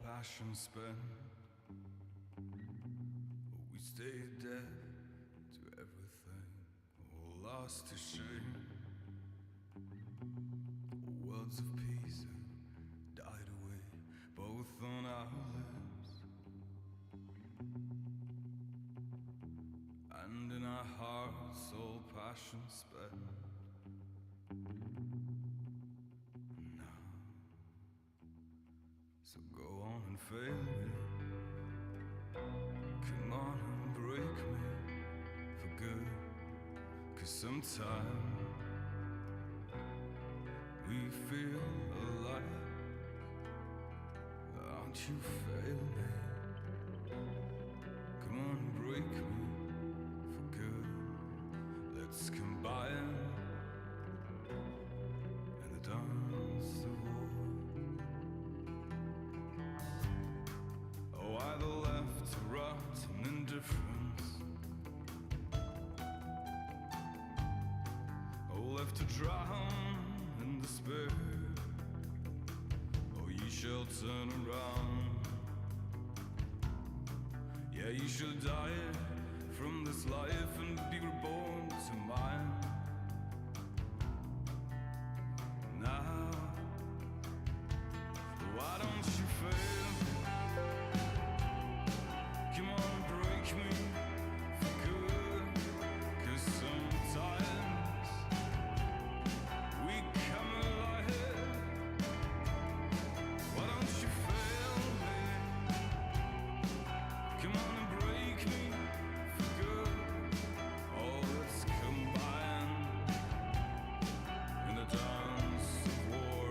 passion spent, we stayed dead to everything, all lost to shame. Words of peace died away, both on our lips and in our hearts, all passion spent. So go on and fail me, come on and break me for good. 'Cause sometimes we feel alive. Aren't you fail me? Come on and break me for good. Let's combine in the dance of war. Oh, either left to rot in indifference, oh, left to drown in despair. Oh, ye shall turn around. Yeah, you shall die from this life and be reborn to mine. Now, why don't you fail me? Come on, break me for good. 'Cause sometimes we come alive. Why don't you fail me? Come on and break me for good. Oh, let's combine in the dance of war.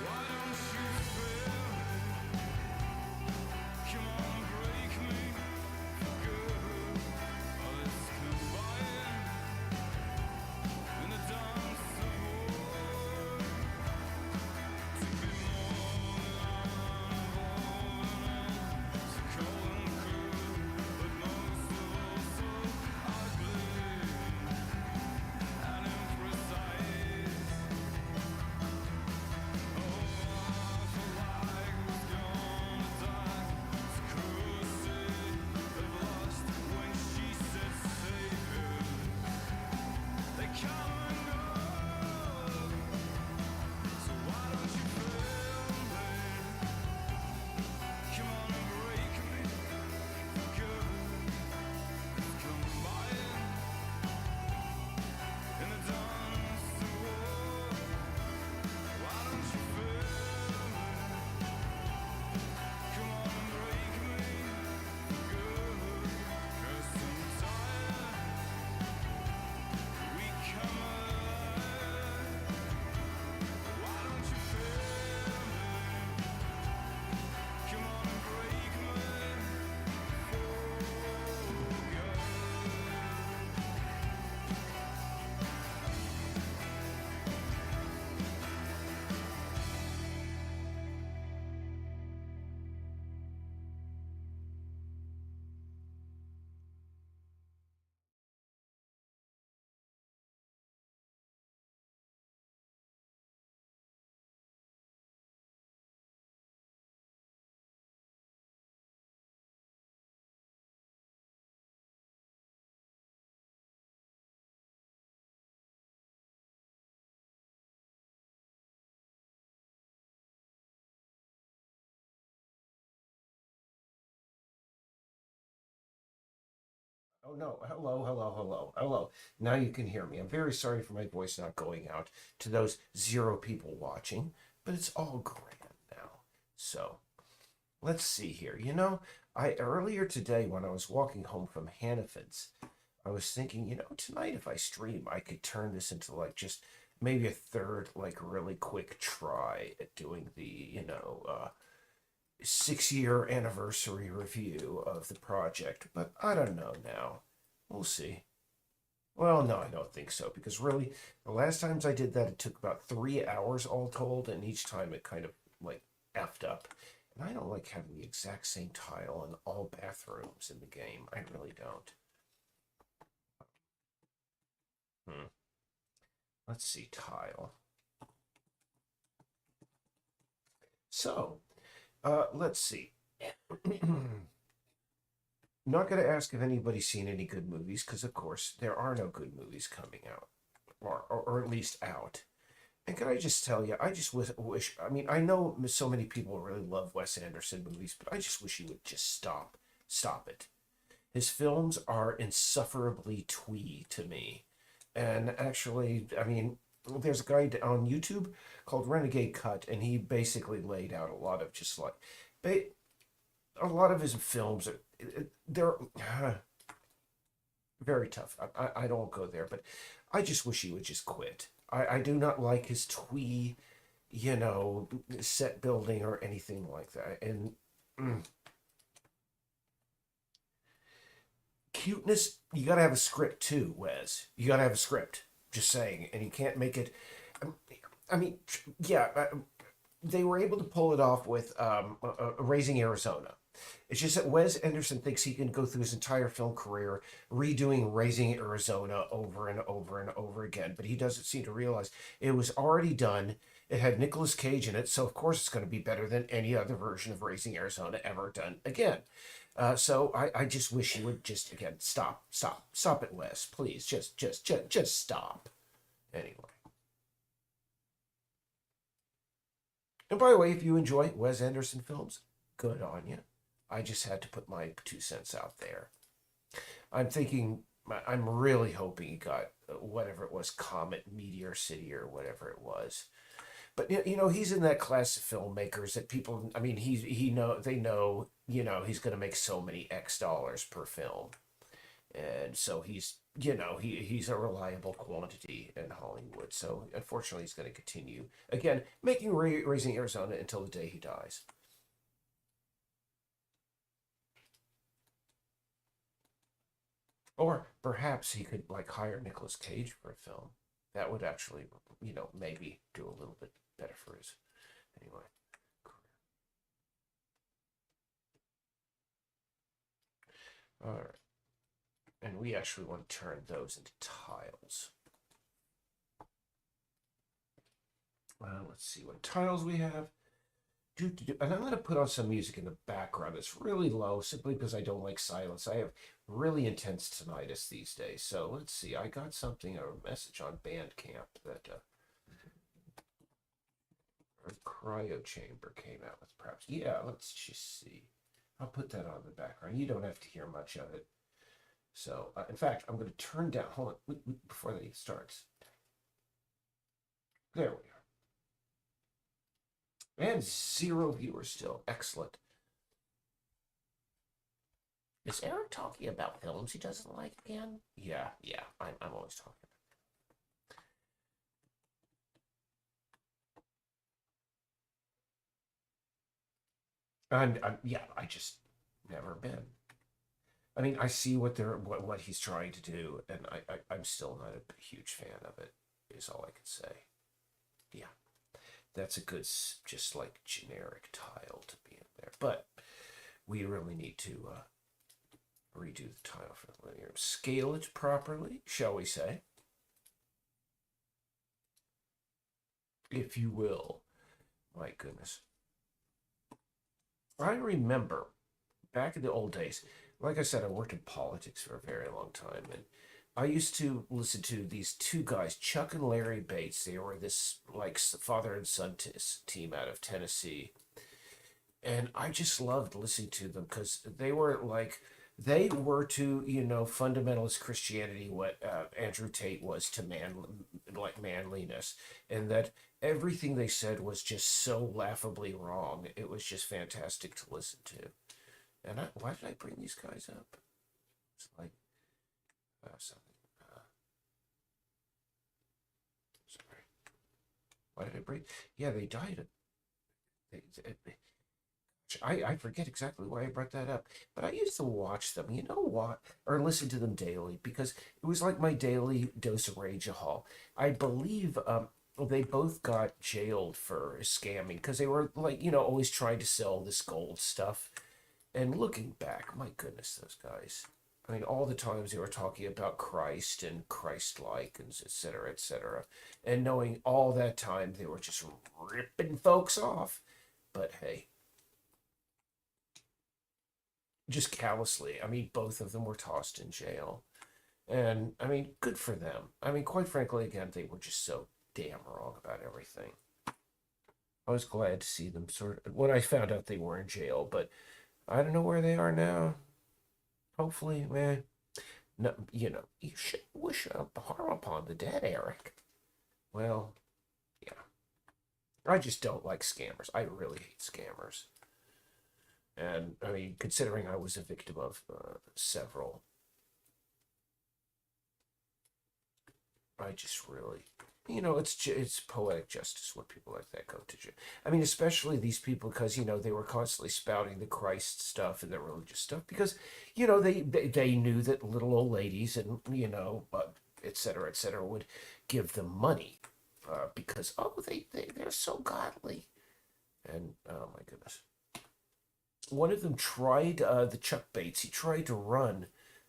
Why don't you fail me? Come on, break me for good. Oh, let's combine in the dance of war. To be more than so cold and cruel, but most of all so ugly and imprecise. Oh, I feel like I was gonna die. So corrosive of lust when she said savior. They come and go. So why don't you fail me? Come on and break me for good. Let's combine in the dance of war. Why don't you fail me? Come on and break me for good. 'Cause sometimes we come alive. Why don't you fail me? Come on and break me for good. Oh no, hello, hello, hello, hello. Now you can hear me. I'm very sorry for my voice not going out to those 0 people watching, but it's all grand now. So let's see here. I earlier today when I was walking home from Hannaford's, I was thinking, tonight if I stream, I could turn this into like just maybe a third, like really quick try at doing the, 6-year anniversary review of the project. But I don't know now. We'll see. Well, no, I don't think so because really, the last times I did that, it took about 3 hours all told, and each time it kind of like effed up. And I don't like having the exact same tile in all bathrooms in the game. I really don't. Let's see, tile. So, let's see. Not going to ask if anybody's seen any good movies, because of course there are no good movies coming out, or at least out. And can I just tell you, I just wish, I mean, I know so many people really love Wes Anderson movies, but I just wish he would just stop it. His films are insufferably twee to me. And actually, I mean, there's a guy on YouTube called Renegade Cut, and he basically laid out a lot of just like, a lot of his films are, they're very tough. I don't go there, but I just wish he would just quit. I do not like his twee, set building or anything like that. And cuteness, you got to have a script too, Wes. You got to have a script. Just saying, and you can't make it. I mean, yeah, they were able to pull it off with Raising Arizona. It's just that Wes Anderson thinks he can go through his entire film career redoing Raising Arizona over and over and over again, but he doesn't seem to realize it was already done. It had Nicolas Cage in it, so of course it's going to be better than any other version of Raising Arizona ever done again. So I just wish he would just again stop it, Wes, please, just stop. Anyway. And by the way, if you enjoy Wes Anderson films, good on you. I just had to put my 2 cents out there. I'm really hoping he got whatever it was, Comet, Meteor City, or whatever it was. But he's in that class of filmmakers that people. I mean, they know. He's going to make so many X dollars per film, and so he's a reliable quantity in Hollywood. So unfortunately, he's going to continue again making Raising Arizona until the day he dies. Or perhaps he could like hire Nicolas Cage for a film. That would actually, maybe do a little bit better for his anyway. All right. And we actually want to turn those into tiles. Let's see what tiles we have. And I'm going to put on some music in the background. It's really low simply because I don't like silence. I have really intense tinnitus these days. So let's see. I got a message on Bandcamp that Cryo Chamber came out with perhaps. Yeah, let's just see. I'll put that on the background. You don't have to hear much of it. So, in fact, I'm going to turn down. Hold on, before that starts. There we are. And 0 viewers still. Excellent. Is Eric talking about films he doesn't like again? Yeah. I'm always talking about. And yeah, I just never been. I mean, I see what he's trying to do, and I'm still not a huge fan of it. Is all I can say. Yeah. That's a good, just like generic tile to be in there. But we really need to redo the tile for the living room. Scale it properly, shall we say? If you will. My goodness. I remember back in the old days, like I said, I worked in politics for a very long time, and I used to listen to these two guys, Chuck and Larry Bates. They were this like father and son team out of Tennessee, and I just loved listening to them because they were to fundamentalist Christianity what Andrew Tate was to manliness, and that everything they said was just so laughably wrong. It was just fantastic to listen to. And why did I bring these guys up? It's like Something. Sorry. Why did I break? Yeah, they died. I forget exactly why I brought that up, but I used to watch them. You know what? Or listen to them daily because it was like my daily dose of Rage Hall. I believe they both got jailed for scamming because they were like, always trying to sell this gold stuff. And looking back, my goodness, those guys. I mean, all the times they were talking about Christ and Christ-like and et cetera, et cetera. And knowing all that time they were just ripping folks off. But hey, just callously. I mean, both of them were tossed in jail. And I mean, good for them. I mean, quite frankly, again, they were just so damn wrong about everything. I was glad to see them sort of when I found out they were in jail, but I don't know where they are now. Hopefully, man. No, you should wish harm upon the dead, Eric. Well, yeah. I just don't like scammers. I really hate scammers. And I mean, considering I was a victim of several, I just really, it's poetic justice when people like that go to jail. I mean, especially these people because they were constantly spouting the Christ stuff and the religious stuff because they knew that little old ladies and et cetera would give them money because they're so godly and oh my goodness. One of them tried the Chuck Bates. He tried to run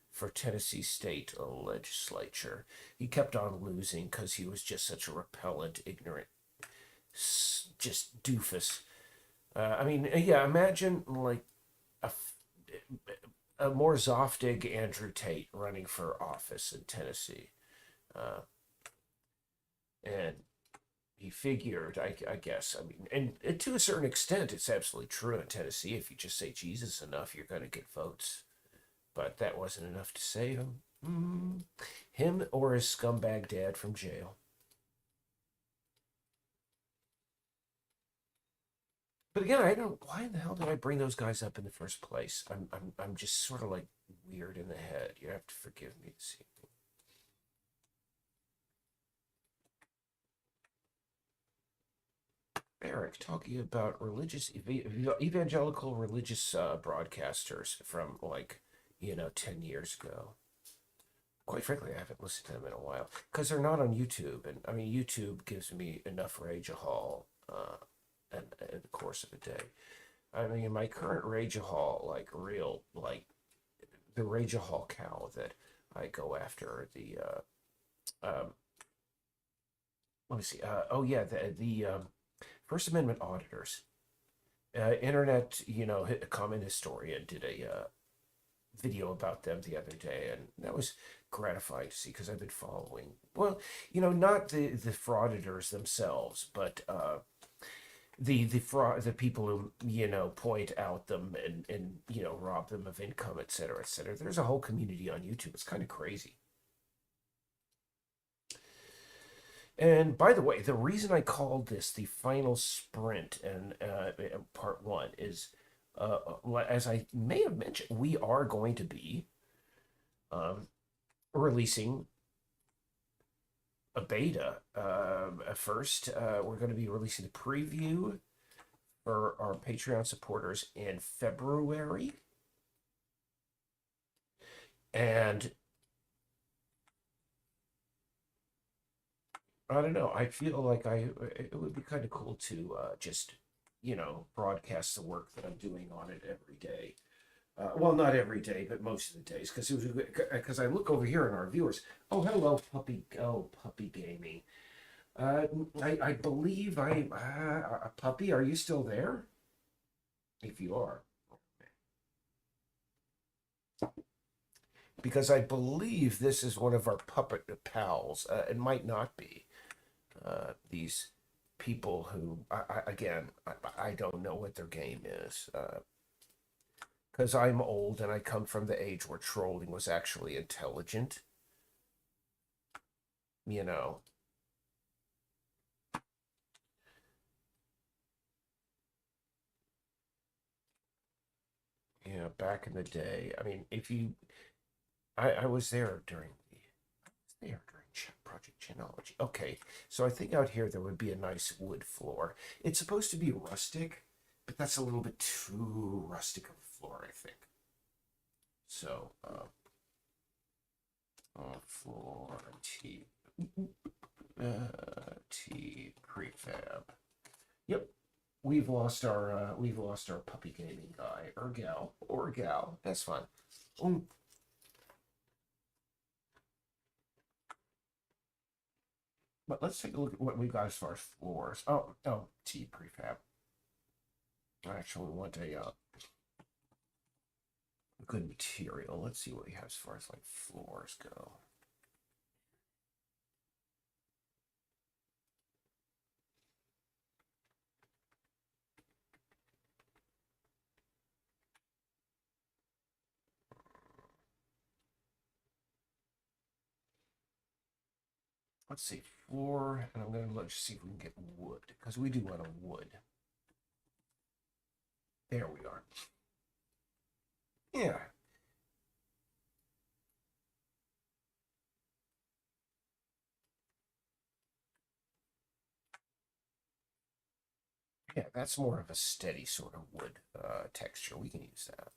for Tennessee state legislature. He kept on losing because he was just such a repellent, ignorant, just doofus. I mean, yeah, imagine like a, a more Zoftig Andrew Tate running for office in Tennessee. Uh, and he figured, I guess, I mean, and to a certain extent, it's absolutely true in Tennessee. If you just say Jesus enough, you're going to get votes. But that wasn't enough to save him. Him or his scumbag dad from jail. But again, I don't. Why in the hell did I bring those guys up in the first place? I'm just sort of like weird in the head. You have to forgive me this evening. Eric talking about religious evangelical religious broadcasters from like 10 years ago. Quite frankly, I haven't listened to them in a while because they're not on YouTube, and I mean YouTube gives me enough rage haul in the course of a day. I mean, my current rage haul, like real, like the rage hall cow that I go after the let me see. Oh yeah, the First Amendment auditors. Internet, comment historian did a video about them the other day, and that was gratifying to see because I've been following. Well, not the frauditors themselves, but the people who point out them and rob them of income, et cetera, et cetera. There's a whole community on YouTube. It's kind of crazy. And by the way, the reason I called this the final sprint and part one is, as I may have mentioned, we are going to be releasing a beta. First, we're going to be releasing the preview for our Patreon supporters in February. And I don't know. I feel like it would be kind of cool to just, broadcast the work that I'm doing on it every day. Well, not every day, but most of the days, because I look over here in our viewers. Oh, hello, puppy. Oh, puppy gaming. I believe puppy. Are you still there? If you are, because I believe this is one of our puppet pals. It might not be. These people who, I don't know what their game is. Because I'm old and I come from the age where trolling was actually intelligent. You know. Back in the day. I mean, if you, I was there during Genealogy. Okay, so I think out here there would be a nice wood floor. It's supposed to be rustic, but that's a little bit too rustic of a floor, I think. So, floor T prefab. Yep, we've lost our puppy gaming guy or gal. That's fine. Oh, but let's take a look at what we've got as far as floors. Oh, T prefab. I actually want a good material. Let's see what we have as far as like floors go. Let's see, floor, and I'm going to look to see if we can get wood, because we do want a wood. There we are. Yeah. Yeah, that's more of a steady sort of wood texture. We can use that.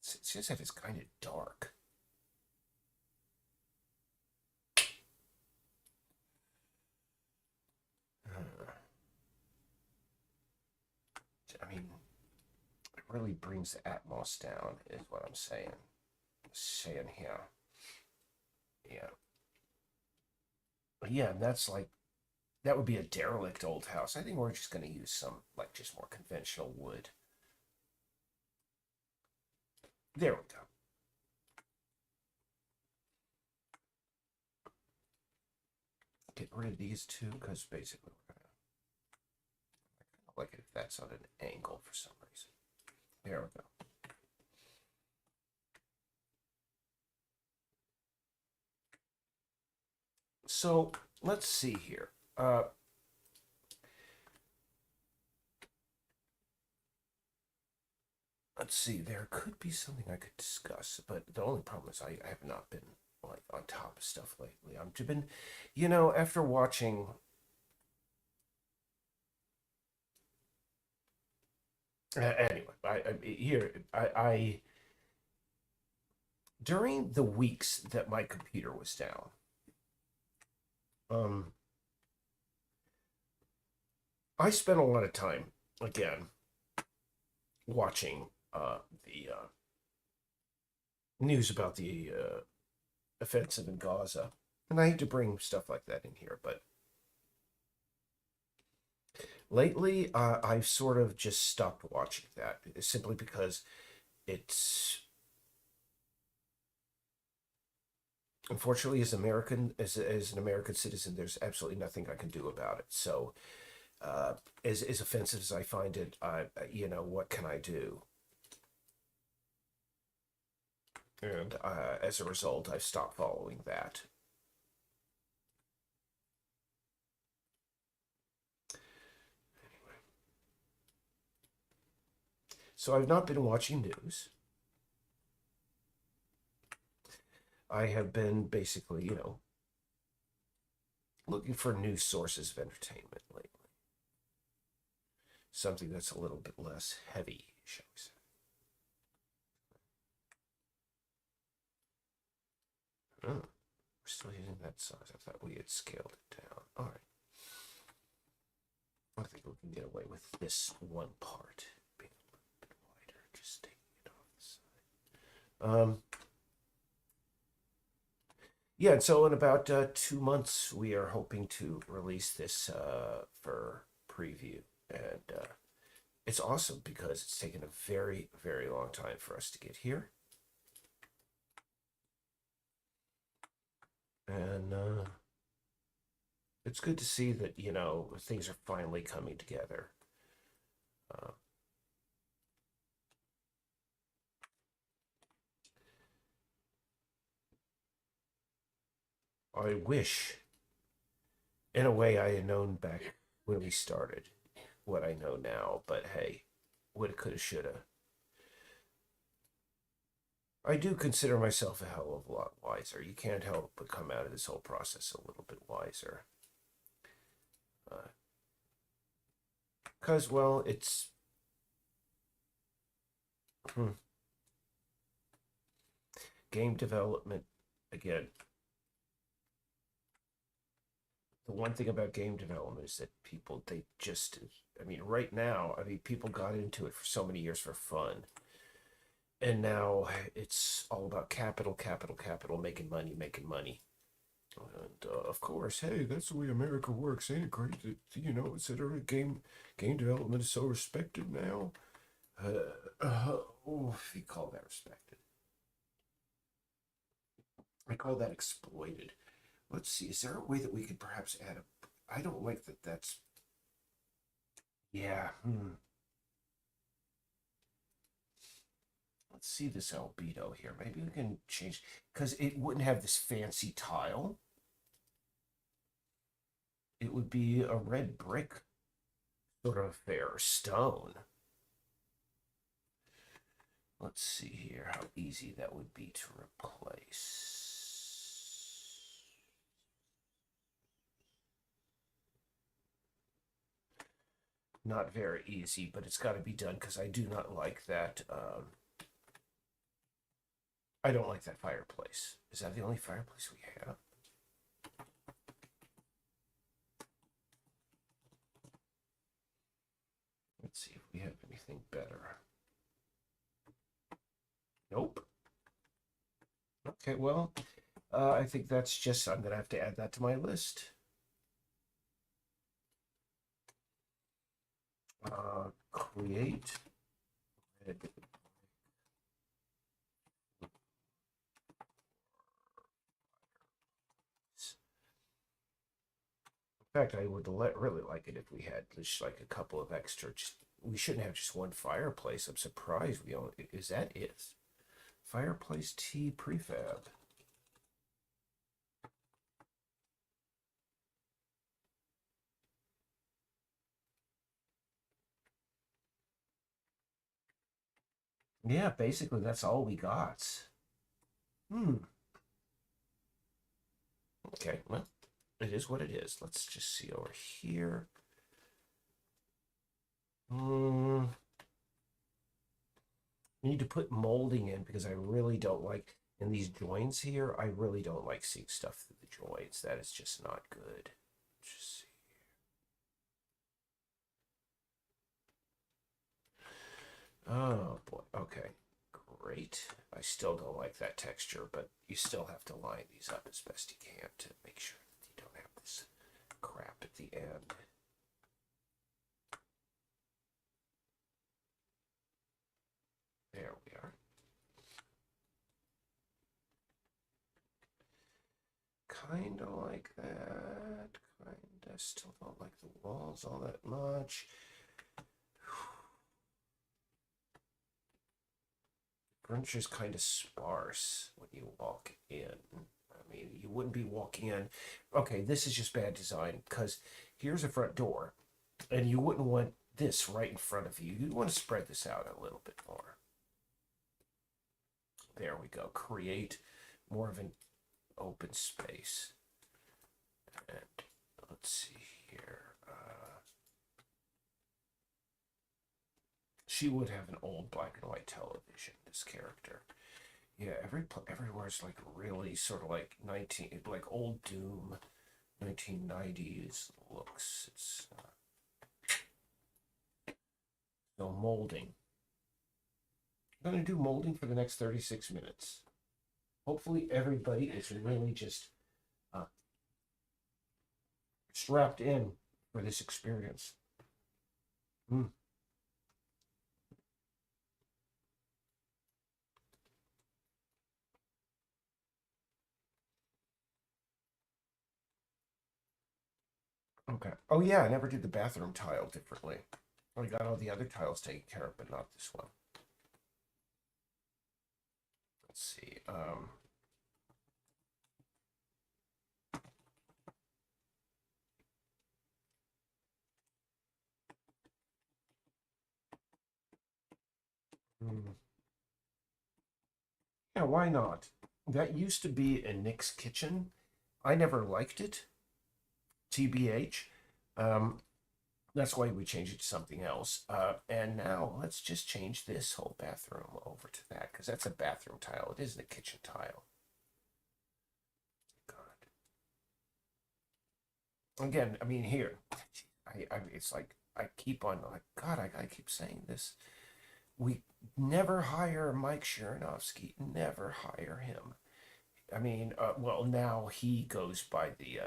It's just that it's kind of dark. I mean, it really brings the atmos down, is what I'm saying. Saying here. Yeah. But yeah, that's like, that would be a derelict old house. I think we're just going to use some, like, just more conventional wood. There we go. Get rid of these two, because basically we're going to, I kind of like it if that's on an angle for some reason. There we go. So let's see here. Let's see. There could be something I could discuss, but the only problem is I have not been like on top of stuff lately. I've been, after watching. Anyway, I during the weeks that my computer was down, um, I spent a lot of time again watching the news about the offensive in Gaza, and I hate to bring stuff like that in here, but lately I've sort of just stopped watching that simply because it's unfortunately as an American citizen, there's absolutely nothing I can do about it. So as offensive as I find it, what can I do? And as a result, I've stopped following that. Anyway. So I've not been watching news. I have been basically, looking for new sources of entertainment lately. Something that's a little bit less heavy, shall we say. Oh, we're still using that size. I thought we had scaled it down. All right. I think we can get away with this one part being a little bit wider, just taking it off the side. Yeah, and so in about 2 months, we are hoping to release this for preview. And it's awesome because it's taken a very, very long time for us to get here. And it's good to see that, things are finally coming together. I wish, in a way, I had known back when we started what I know now, but hey, woulda, coulda, shoulda. I do consider myself a hell of a lot wiser. You can't help but come out of this whole process a little bit wiser. Because, well, it's. Hmm, game development, again, the one thing about game development is that people, they just. I mean, right now, I mean, people got into it for so many years for fun. And now it's all about capital, capital, capital, making money, making money. And of course, hey, that's the way America works. Ain't it great that it's that our game development is so respected now? Oh, if you call that respected, I call that exploited. Let's see. Is there a way that we could perhaps add a? I don't like that. That's yeah. Let's see this albedo here. Maybe we can change because it wouldn't have this fancy tile. It would be a red brick sort of affair, stone. Let's see here how easy that would be to replace. Not very easy, but it's got to be done because I do not like that. I don't like that fireplace. Is that the only fireplace we have? Let's see if we have anything better. Nope. Okay, well, I think that's just, I'm going to have to add that to my list. Create. In fact, I would really like it if we had just like a couple of extra. Just we shouldn't have just one fireplace. I'm surprised we only. Is that it? Fireplace T prefab. Yeah, basically that's all we got. Hmm. Okay, well, it is what it is. Let's just see over here. Hmm. I need to put molding in because I really don't like in these joints here. I really don't like seeing stuff through the joints. That is just not good. Just see. Oh boy. Okay. Great. I still don't like that texture, but you still have to line these up as best you can to make sure that you don't have this crap at the end. There we are. Kinda like that. Kinda. Still don't like the walls all that much. Furniture's kind of sparse when you walk in. I mean, you wouldn't be walking in. Okay, this is just bad design because here's a front door, and you wouldn't want this right in front of you. You'd want to spread this out a little bit more. There we go. Create more of an open space. And let's see here. She would have an old black and white television, this character. Yeah, everywhere's like really sort of like like old Doom, 1990s looks. It's no molding. I'm gonna do molding for the next 36 minutes. Hopefully, everybody is really just uh, strapped in for this experience. Hmm. Okay. Oh yeah, I never did the bathroom tile differently. I got all the other tiles taken care of, but not this one. Let's see. Hmm. Yeah, why not? That used to be a Nick's Kitchen. I never liked it, TBH. Um, that's why we changed it to something else. And now let's just change this whole bathroom over to that because that's a bathroom tile. It isn't a kitchen tile. God. Again, I mean, here, it's like I keep on like God. I keep saying this. We never hire Mike Sharanovsky. Never hire him. I mean, well, now he goes by the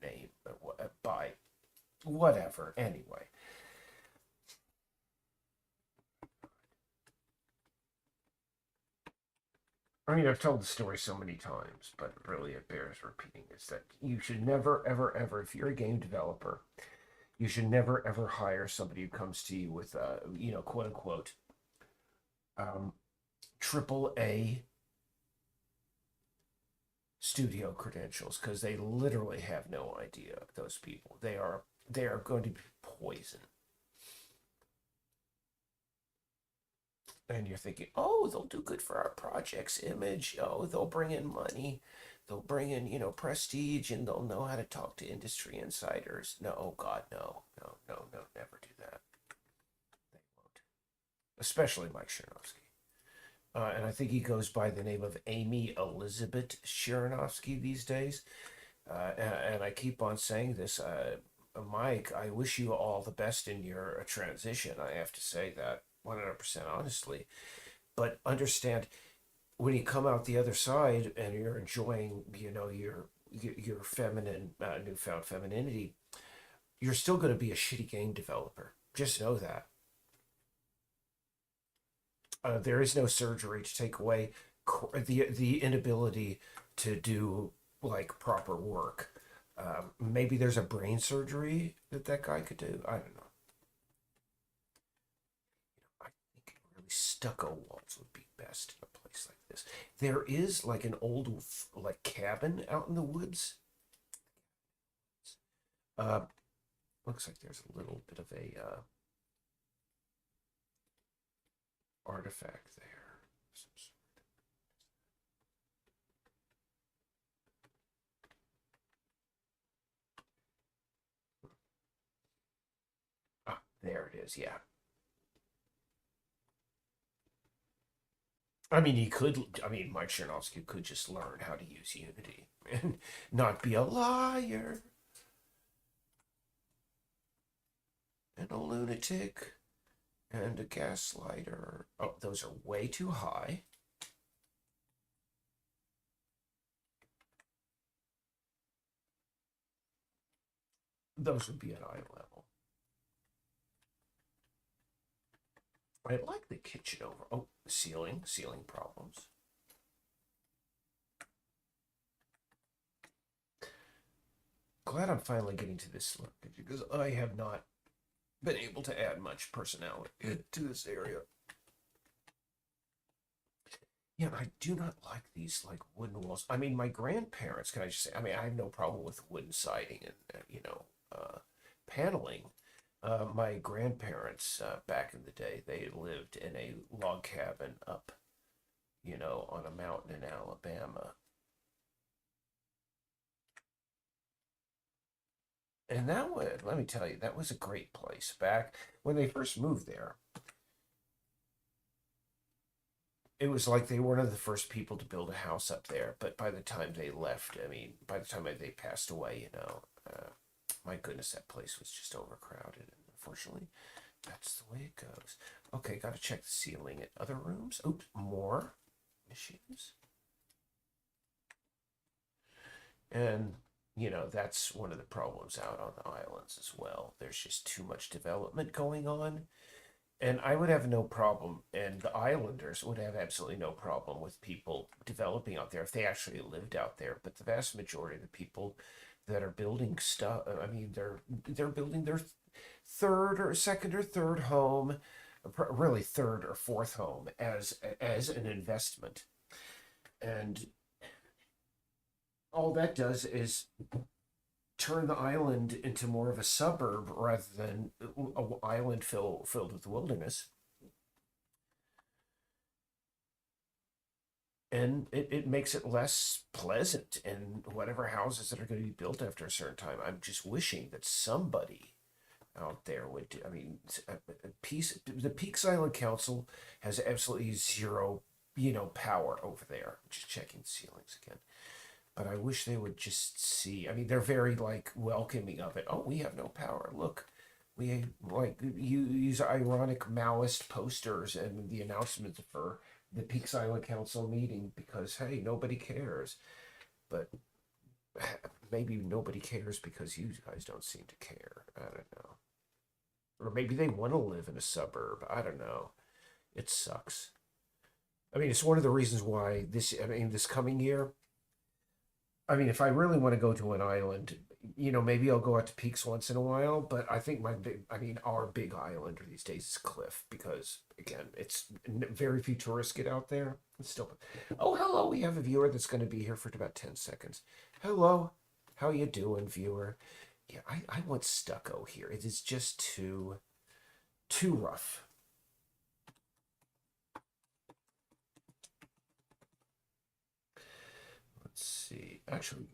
name by whatever. Anyway, I mean, I've told the story so many times, but really it bears repeating. Is that you should never, ever, ever, if you're a game developer, you should never, ever hire somebody who comes to you with, quote unquote, um, triple A studio credentials because they literally have no idea. Those people, they are going to be poison. And you're thinking, oh, they'll do good for our project's image. Oh, they'll bring in money. They'll bring in, prestige, and they'll know how to talk to industry insiders. No, oh God, no, no, no, no, never do that. They won't. Especially Mike Sharanovsky. And I think he goes by the name of Amy Elizabeth Sharanovsky these days. And I keep on saying this, Mike, I wish you all the best in your transition. I have to say that 100% honestly. But understand when you come out the other side and you're enjoying, your feminine, newfound femininity, you're still going to be a shitty game developer. Just know that. There is no surgery to take away the inability to do like proper work. Maybe there's a brain surgery that guy could do. I don't know. I think really stucco walls would be best in a place like this. There is like an old like cabin out in the woods. Uh, looks like there's a little bit of a artifact there. Ah, there it is. Yeah. I mean, he could. I mean, Mike Chernovsky could just learn how to use Unity and not be a liar and a lunatic and a gaslighter. Oh, those are way too high. Those would be at eye level. I like the kitchen over. Oh, ceiling problems. Glad I'm finally getting to this look because I have not been able to add much personality to this area. Yeah, I do not like these like wooden walls. I mean, my grandparents. Can I just say? I mean, I have no problem with wooden siding and paneling. My grandparents back in the day, they lived in a log cabin up, on a mountain in Alabama, and that was, let me tell you, that was a great place. Back when they first moved there, it was like they were one of the first people to build a house up there. But by the time they left, I mean, by the time they passed away, my goodness, that place was just overcrowded. And unfortunately, that's the way it goes. Okay, got to check the ceiling at other rooms. Oops, more issues. And, that's one of the problems out on the islands as well. There's just too much development going on. And I would have no problem, and the islanders would have absolutely no problem with people developing out there if they actually lived out there. But the vast majority of the people that are building stuff, I mean, they're building their third or second or third home, really third or fourth home as an investment, and all that does is turn the island into more of a suburb rather than an island filled with wilderness. and it makes it less pleasant in whatever houses that are going to be built after a certain time. I'm just wishing that somebody out there would do. I mean, the Peaks Island Council has absolutely zero, power over there. Just checking the ceilings again. But I wish they would just see. I mean, they're very like welcoming of it. Oh, we have no power. Look, we like you use ironic Maoist posters and the announcements for the Peaks Island Council meeting because hey, nobody cares. But maybe nobody cares because you guys don't seem to care. I don't know. Or maybe they want to live in a suburb. I don't know. It sucks. I mean, it's one of the reasons why this coming year, I mean, if I really want to go to an island, maybe I'll go out to Peaks once in a while. But I think our big island these days is Cliff because, again, it's very few tourists get out there. It's still, oh, hello, we have a viewer that's going to be here for about 10 seconds. Hello, how you doing, viewer? Yeah, I want stucco here. It is just too rough. Let's see. Actually,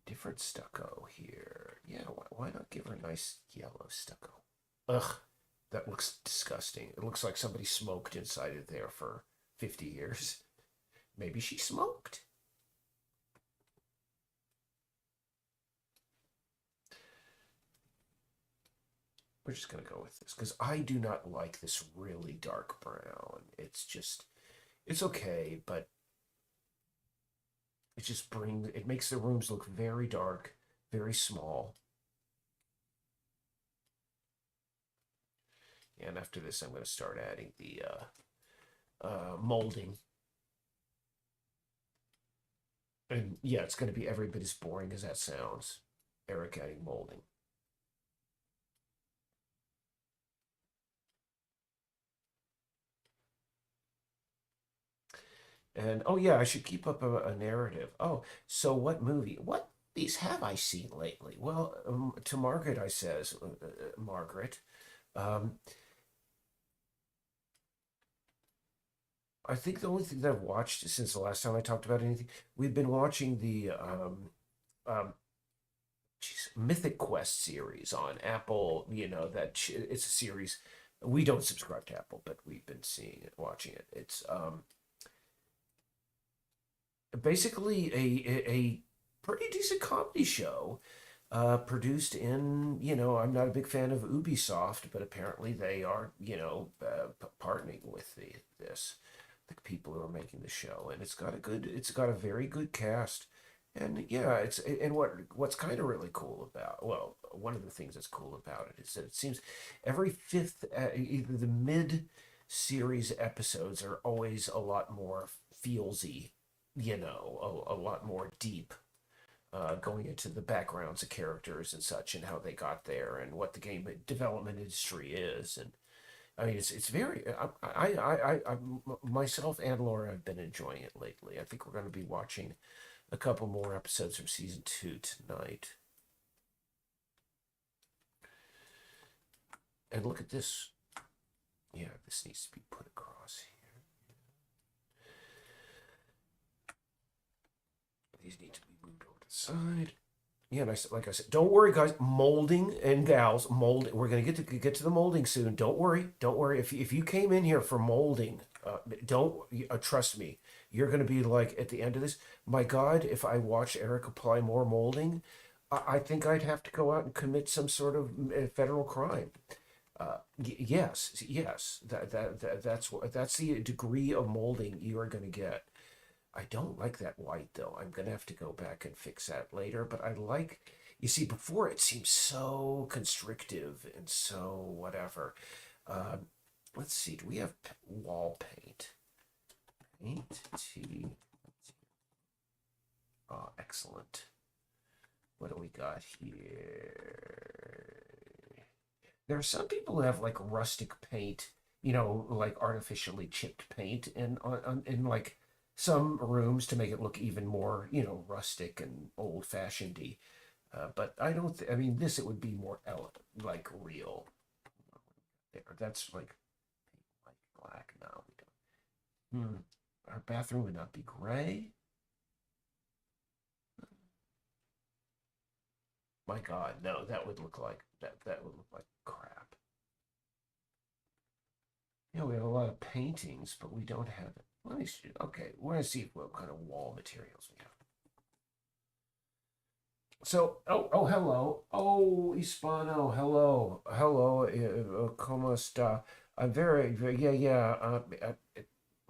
different stucco here. Yeah, why not give her a nice yellow stucco? Ugh, that looks disgusting. It looks like somebody smoked inside of there for 50 years. Maybe she smoked. We're just going to go with this because I do not like this really dark brown. It's okay, but it makes the rooms look very dark, very small. And after this, I'm going to start adding the molding. And yeah, it's going to be every bit as boring as that sounds. Eric adding molding. And oh yeah, I should keep up a narrative. Oh, so what movie? What these have I seen lately? Well, to Margaret, I says, Margaret, um, I think the only thing that I've watched since the last time I talked about anything, we've been watching the um, Mythic Quest series on Apple. It's a series. We don't subscribe to Apple, but we've been seeing it, watching it. It's basically a pretty decent comedy show produced in, I'm not a big fan of Ubisoft, but apparently they are, partnering with the people who are making the show, and it's got a very good cast, and yeah, what's kind of really cool about, well, one of the things that's cool about it is that it seems every fifth, either the mid series episodes are always a lot more feelsy, a lot more deep, going into the backgrounds of characters and such, and how they got there, and what the game development industry is, and I mean, it's very. Myself and Laura have been enjoying it lately. I think we're going to be watching a couple more episodes from season 2 tonight. And look at this. Yeah, this needs to be put across here. These need to be moved over to the side. Yeah, and like I said, don't worry, guys. Molding and gals, mold. We're gonna get to the molding soon. Don't worry, don't worry. If you came in here for molding, don't trust me. You're gonna be like at the end of this. My God, if I watch Eric apply more molding, I think I'd have to go out and commit some sort of federal crime. Yes, yes. That's the degree of molding you are gonna get. I don't like that white though. I'm gonna have to go back and fix that later. But you see, before it seemed so constrictive and so whatever. Let's see, do we have wall paint? Paint T. Oh, excellent. What do we got here? There are some people who have like rustic paint, like artificially chipped paint, and in like some rooms to make it look even more, rustic and old fashionedy. But I don't. I mean, it would be more like real. There, that's like black. No, we don't. Our bathroom would not be gray. My God, no, that would look like that would look like crap. Yeah, we have a lot of paintings, but we don't have it. Let me see. Okay, we're gonna see what kind of wall materials we have. So, hello. Oh, Hispano, hello. ¿Cómo está? I'm yeah.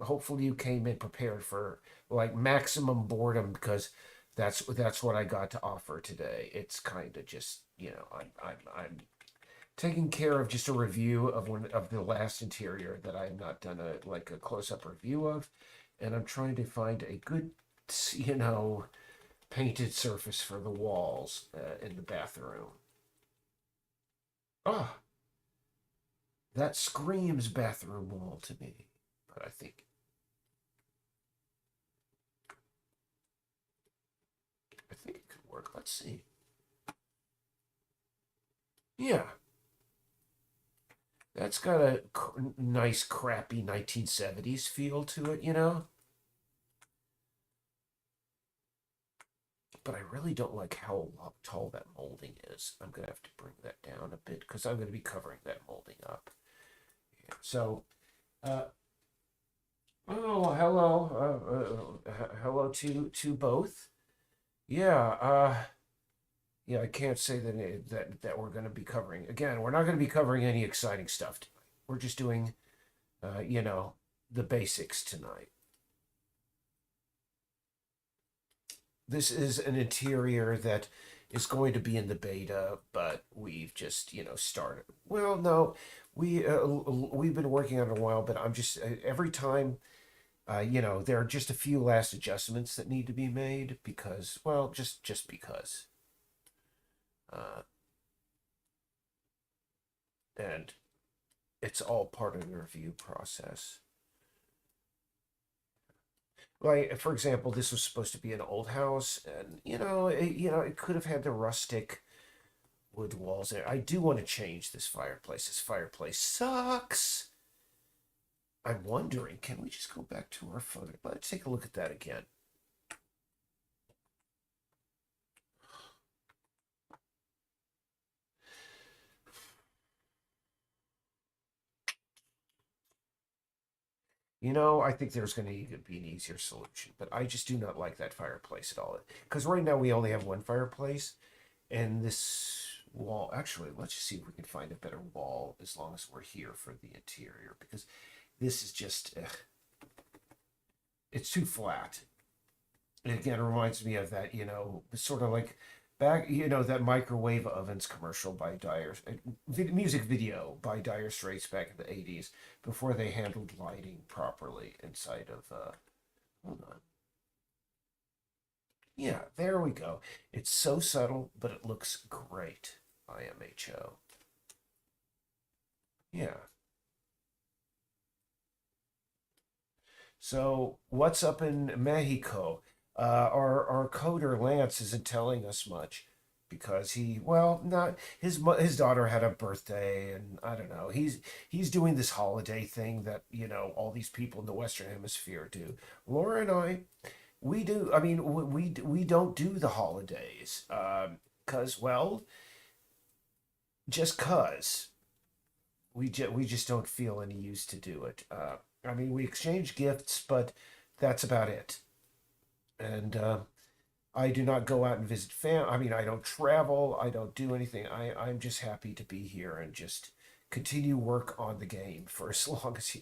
Hopefully you came in prepared for like maximum boredom because that's what I got to offer today. It's kind of just I'm taking care of just a review of one of the last interior that I have not done a close up review of, and I'm trying to find a good painted surface for the walls in the bathroom. Ah, oh, that screams bathroom wall to me. But I think it could work. Let's see. Yeah, that's got a nice, crappy 1970s feel to it, But I really don't like how tall that molding is. I'm going to have to bring that down a bit because I'm going to be covering that molding up. Yeah. So, uh, oh, hello. Hello to both. Yeah, yeah, I can't say that we're going to be covering. Again, we're not going to be covering any exciting stuff tonight. We're just doing, the basics tonight. This is an interior that is going to be in the beta, but we've just started. Well, no, we've been working on it a while, but I'm just every time there are just a few last adjustments that need to be made because, well, just because, uh, and it's all part of the review process. Like for example, this was supposed to be an old house, and it could have had the rustic wood walls there. I do want to change this fireplace. This fireplace sucks. I'm wondering, can we just go back to our photo? Let's take a look at that again. I think there's going to be an easier solution, but I just do not like that fireplace at all. Because right now we only have one fireplace, and this wall. Actually, let's just see if we can find a better wall as long as we're here for the interior, because this is just it's too flat. And again, it reminds me of that, sort of like back, that microwave ovens commercial by music video by Dire Straits back in the 80s before they handled lighting properly inside of, hold on. Yeah, there we go. It's so subtle, but it looks great. IMHO. Yeah. So, what's up in Mexico? Our coder Lance isn't telling us much because not his daughter had a birthday, and I don't know. He's doing this holiday thing that all these people in the Western Hemisphere do. Laura and I, we do. I mean, we don't do the holidays because just cause we just don't feel any use to do it. I mean, we exchange gifts, but that's about it. And I do not go out and visit I mean, I don't travel. I don't do anything. I'm just happy to be here and just continue work on the game for as long as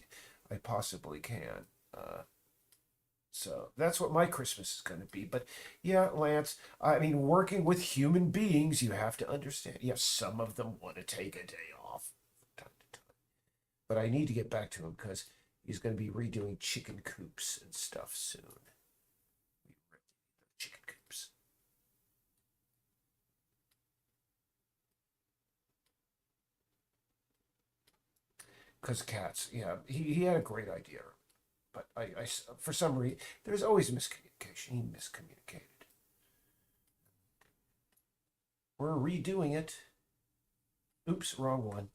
I possibly can. Uh, so that's what my Christmas is going to be. But yeah, Lance, I mean, working with human beings, you have to understand. Yes, some of them want to take a day off from time to time. But I need to get back to him because he's going to be redoing chicken coops and stuff soon. Chicken coops. Because cats, yeah, he had a great idea, but for some reason, there's always miscommunication. He miscommunicated. We're redoing it. Oops, wrong one.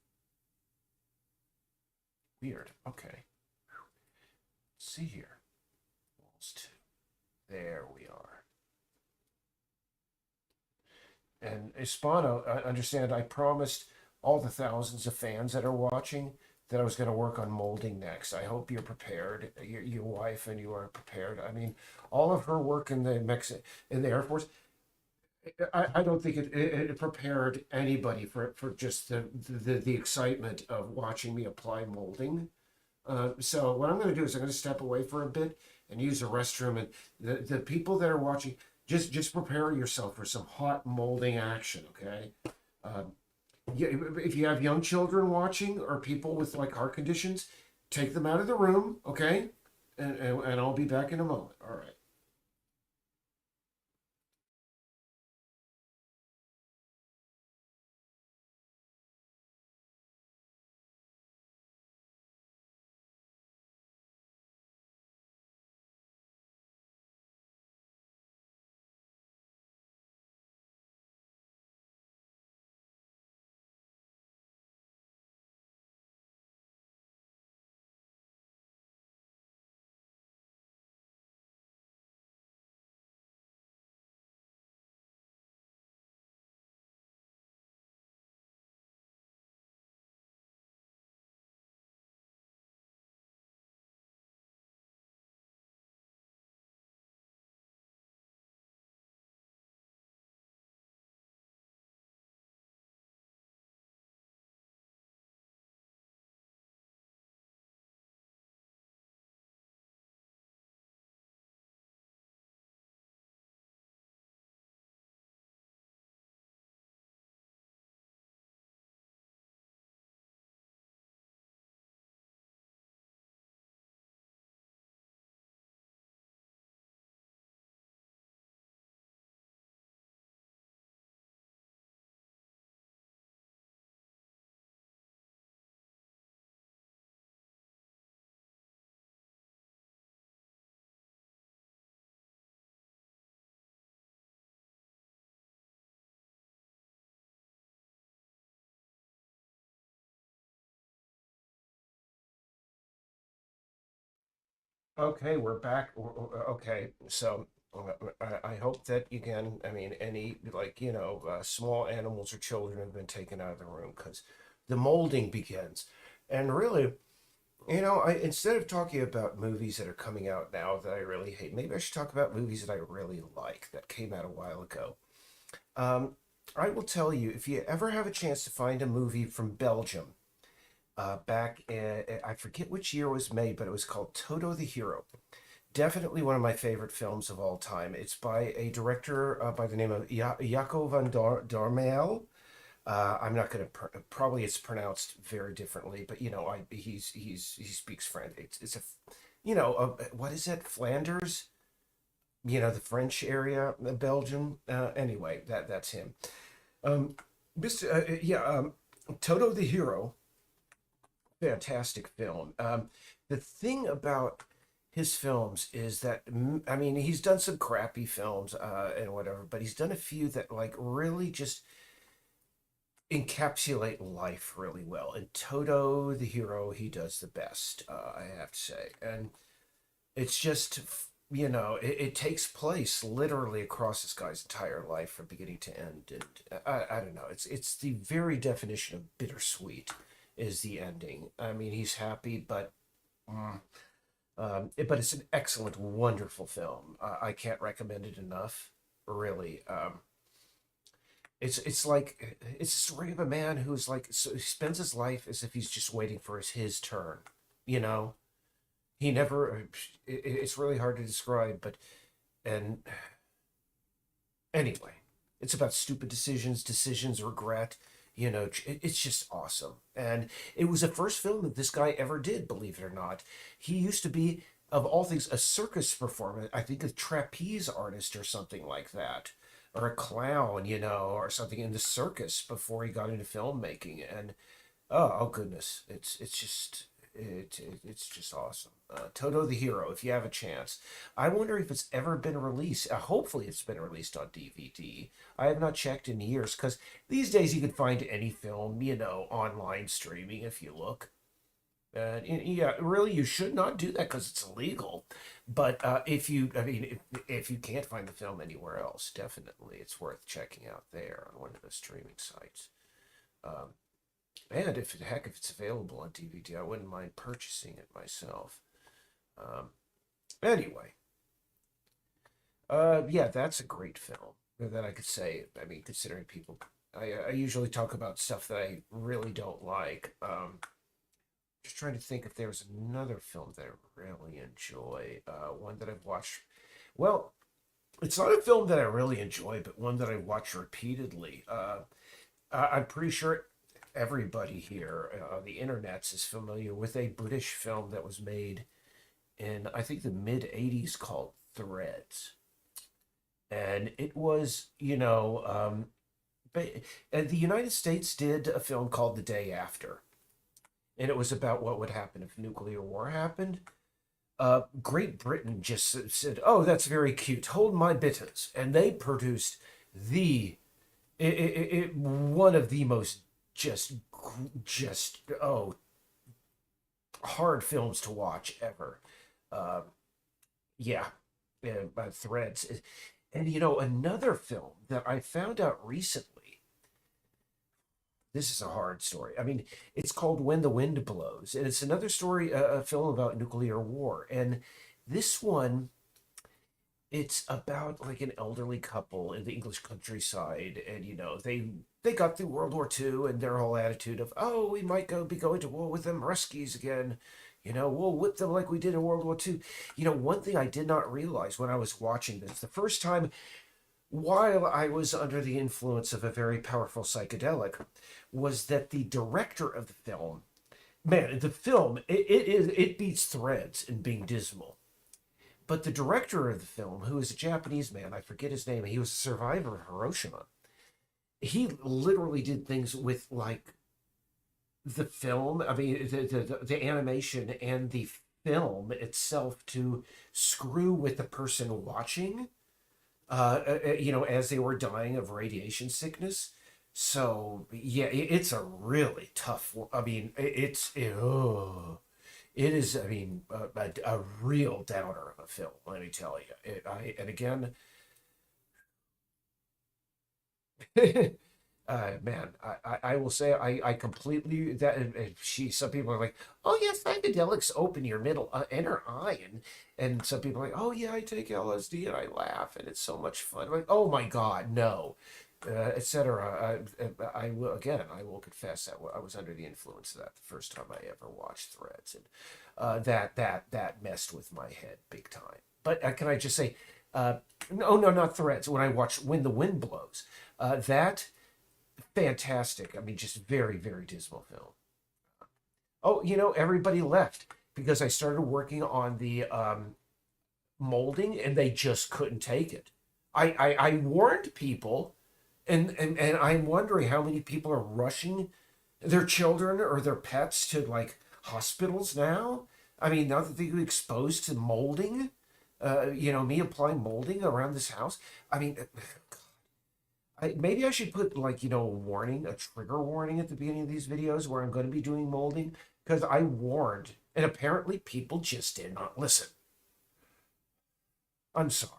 Weird. Okay. Let's see here. Animals 2. There we are. And Hispano, I understand I promised all the thousands of fans that are watching that I was going to work on molding next. I hope you're prepared. Your wife and you are prepared. I mean, all of her work in the in the Air Force, I don't think it prepared anybody for just the excitement of watching me apply molding. So what I'm going to do is I'm going to step away for a bit and use the restroom. And the people that are watching, just prepare yourself for some hot molding action. Okay. Um, yeah, if you have young children watching or people with like heart conditions, take them out of the room. Okay. And I'll be back in a moment. All right. Okay, we're back. Okay, so I hope that again, I mean, any like small animals or children have been taken out of the room because the molding begins. And really, I instead of talking about movies that are coming out now that I really hate, maybe I should talk about movies that I really like that came out a while ago. Um, I will tell you if you ever have a chance to find a movie from Belgium, back in, I forget which year it was made, but it was called Toto the Hero. Definitely one of my favorite films of all time. It's by a director by the name of Jaco van Dormeel. I'm not going to probably it's pronounced very differently, but he speaks French. It's a what is it? Flanders? The French area, Belgium. Anyway, that's him. Um, Mr. Yeah, Toto the Hero, fantastic film. The thing about his films is that I mean he's done some crappy films and whatever, but he's done a few that like really just encapsulate life really well. And Toto the Hero, he does the best, I have to say. And it's just it takes place literally across this guy's entire life from beginning to end. And I don't know, it's the very definition of bittersweet is the ending. I mean he's happy, but mm, but it's an excellent, wonderful film. I can't recommend it enough. Really, it's like it's a story of a man who's like so he spends his life as if he's just waiting for his turn. You know, he never. It's really hard to describe, but and anyway, it's about stupid decisions, regret. It's just awesome. And it was the first film that this guy ever did, believe it or not. He used to be, of all things, a circus performer. I think a trapeze artist or something like that. Or a clown, or something in the circus before he got into filmmaking. And oh goodness, it's just awesome. Toto the Hero, if you have a chance. I wonder if it's ever been released. Hopefully, it's been released on DVD. I have not checked in years because these days you can find any film, online streaming if you look. Yeah, really, you should not do that because it's illegal. But I mean, if you can't find the film anywhere else, definitely it's worth checking out there on one of the streaming sites. Um, and if it's available on DVD, I wouldn't mind purchasing it myself. Um, anyway, yeah, that's a great film that I could say. I mean, considering people, I usually talk about stuff that I really don't like. Just trying to think if there's another film that I really enjoy. One that I've watched. Well, it's not a film that I really enjoy, but one that I watch repeatedly. I'm pretty sure everybody here on the internets is familiar with a British film that was made in, I think, the mid 80s called Threads. And it was, and the United States did a film called The Day After. And it was about what would happen if nuclear war happened. Great Britain just said, "Oh, that's very cute. Hold my bitters," and they produced the one of the most just hard films to watch ever. Uh, yeah, Threads, and another film that I found out recently. This is a hard story. I mean, it's called When the Wind Blows, and it's another story, a film about nuclear war. And this one, it's about like an elderly couple in the English countryside, and they got through World War II, and their whole attitude of, oh, we might be going to war with them Ruskies again. We'll whip them like we did in World War II. One thing I did not realize when I was watching this, the first time while I was under the influence of a very powerful psychedelic, was that the director of the film, man, the film it beats Threads in being dismal. But the director of the film, who is a Japanese man, I forget his name, he was a survivor of Hiroshima. He literally did things with like the film, I mean the animation and the film itself to screw with the person watching as they were dying of radiation sickness. So yeah, it's a really tough. I mean, it is. I mean, a real downer of a film. Let me tell you. And again, man, I will say I completely that she. Some people are like, oh yes, psychedelics open your middle inner eye, and some people are like, oh yeah, I take LSD and I laugh and it's so much fun. I'm like, oh my God, no, etc. I will again. I will confess that I was under the influence of that the first time I ever watched Threads, and that messed with my head big time. But can I just say, no, not Threads. When I watched When the Wind Blows, that fantastic. I mean, just very, very dismal film. Oh, everybody left because I started working on the molding, and they just couldn't take it. I warned people, and I'm wondering how many people are rushing their children or their pets to like hospitals now. I mean, now that they get exposed to molding, me applying molding around this house. I mean, maybe I should put like a warning, a trigger warning at the beginning of these videos where I'm going to be doing molding because I warned, and apparently people just did not listen. I'm sorry.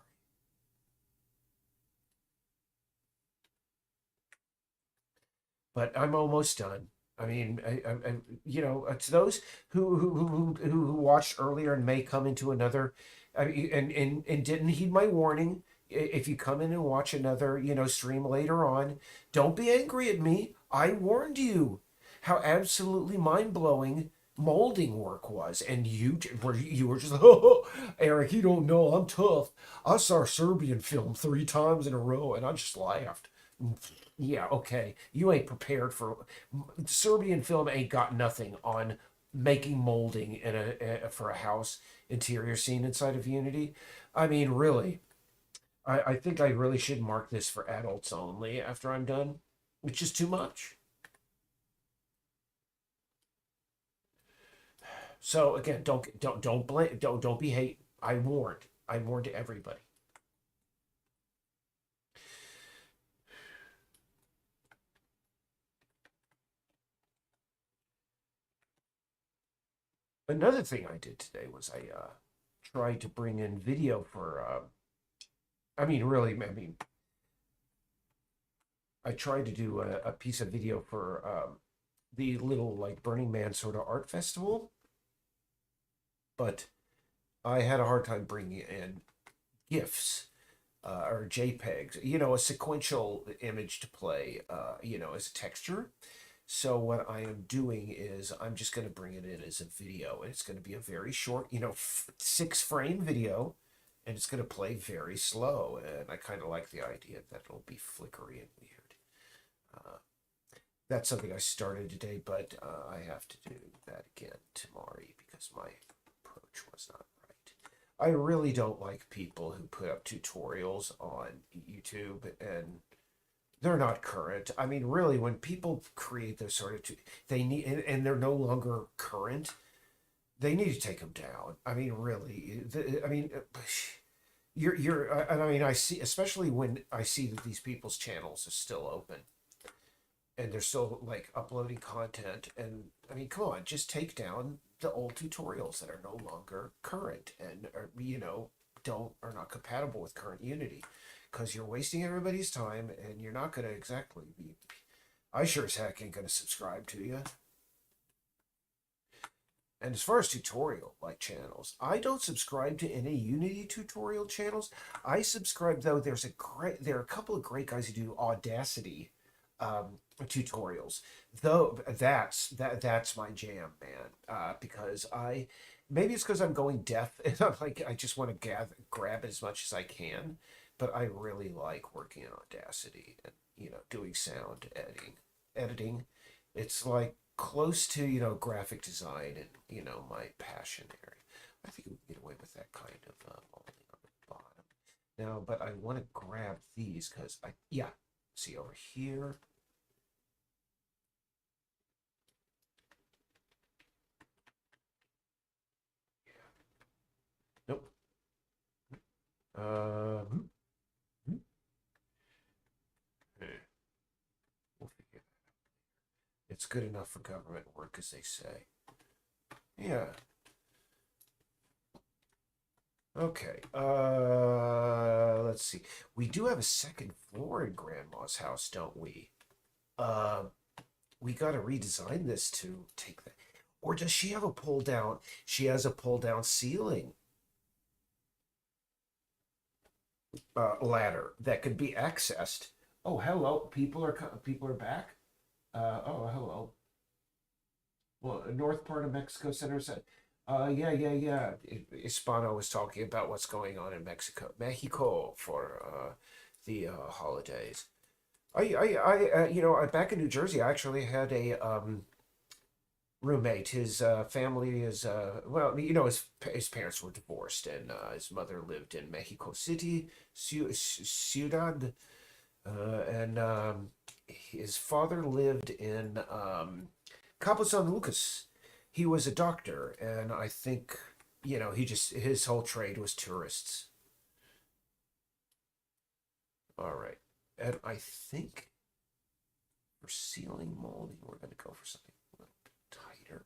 But I'm almost done. I mean, to those who watched earlier and may come into another, I mean, and didn't heed my warning. If you come in and watch another, stream later on, don't be angry at me. I warned you how absolutely mind blowing molding work was, and you were just, oh, Eric, you don't know, I'm tough. I saw a Serbian film 3 times in a row, and I just laughed. Yeah, okay. You ain't prepared for Serbian film. Ain't got nothing on making molding in for a house interior scene inside of Unity. I mean, really, I think I really should mark this for adults only after I'm done, which is too much. So again, don't blame, don't be hate. I warned. I warned everybody. Another thing I did today was I tried to bring in video for. I mean, really, I mean, I tried to do a piece of video for the little like Burning Man sort of art festival, but I had a hard time bringing in GIFs or JPEGs, a sequential image to play, as a texture. So what I am doing is I'm just going to bring it in as a video, and it's going to be a very short, 6 frame video, and it's going to play very slow. And I kind of like the idea that it'll be flickery and weird. Uh, that's something I started today, but I have to do that again tomorrow because my approach was not right. I really don't like people who put up tutorials on YouTube and they're not current. I mean, really, when people create those sort of, they need, and they're no longer current, they need to take them down. I mean, really, I mean, and I mean, I see, especially when I see that these people's channels are still open and they're still like uploading content. And I mean, come on, just take down the old tutorials that are no longer current and are not compatible with current Unity, because you're wasting everybody's time and you're not going to exactly be. I sure as heck ain't going to subscribe to you. And as far as tutorial like channels, I don't subscribe to any Unity tutorial channels. I subscribe though. There are a couple of great guys who do Audacity tutorials. Though that's my jam, man. Because maybe it's because I'm going deaf and I'm like I just want to grab as much as I can. But I really like working in Audacity and doing sound editing. It's like close to graphic design and my passion area. I think we can get away with that kind of molding on the bottom now. But I want to grab these because see over here. Nope. Um, we'll figure that. It's good enough for government work, as they say. Yeah. Okay. Let's see. We do have a second floor in Grandma's house, don't we? Uh, we got to redesign this to take that. Or does she have a pull down? She has a pull down ceiling ladder that could be accessed. Oh, hello. People are back. Oh, hello. Well, north part of Mexico Center said, yeah. Hispano was talking about what's going on in Mexico for the holidays. Back in New Jersey, I actually had a roommate. His family is his parents were divorced, and his mother lived in Mexico City, Ciudad, and his father lived in Cabo San Lucas. He was a doctor, and I think his whole trade was tourists. All right, and I think for ceiling molding, we're going to go for something a little bit tighter.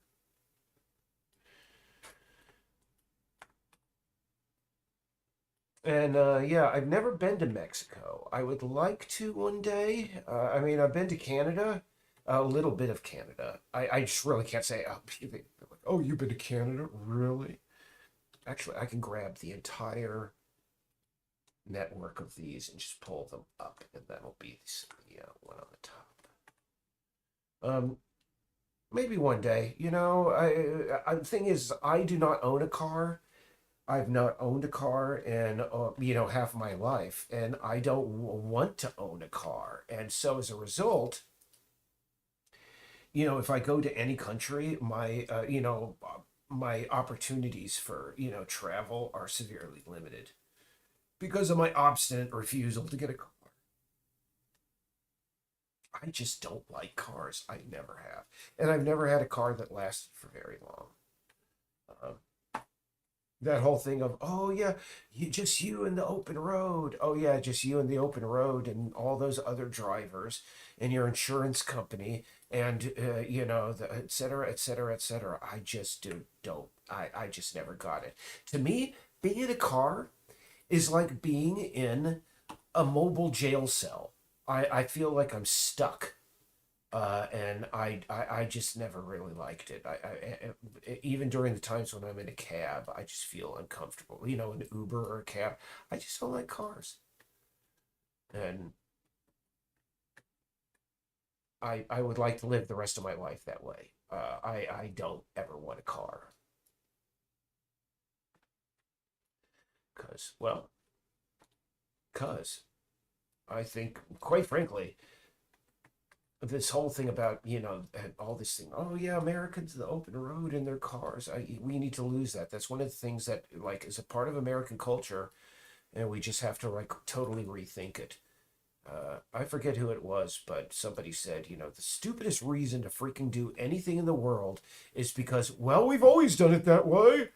And I've never been to Mexico. I would like to one day. I mean, I've been to Canada, a little bit of Canada. I just really can't say. Oh, they're like, oh, you've been to Canada, really? Actually, I can grab the entire network of these and just pull them up, and that'll be the one on the top. Maybe one day. The thing is, I do not own a car. I've not owned a car in half my life, and I don't want to own a car. And so as a result, if I go to any country, my opportunities for travel are severely limited because of my obstinate refusal to get a car. I just don't like cars. I never have, and I've never had a car that lasted for very long. Um, That whole thing of, oh yeah, just you and the open road. Oh yeah, just you and the open road and all those other drivers and your insurance company and the et cetera, et cetera, et cetera. I just don't. I just never got it. To me, being in a car is like being in a mobile jail cell. I feel like I'm stuck. And I just never really liked it. Even during the times when I'm in a cab, I just feel uncomfortable. An Uber or a cab, I just don't like cars. And I would like to live the rest of my life that way. I don't ever want a car because, well, because I think, quite frankly, this whole thing about all this thing, oh yeah, Americans, the open road in their cars, we need to lose that. That's one of the things that like is a part of American culture, and we just have to like totally rethink it. I forget who it was, but somebody said, the stupidest reason to freaking do anything in the world is because, well, we've always done it that way.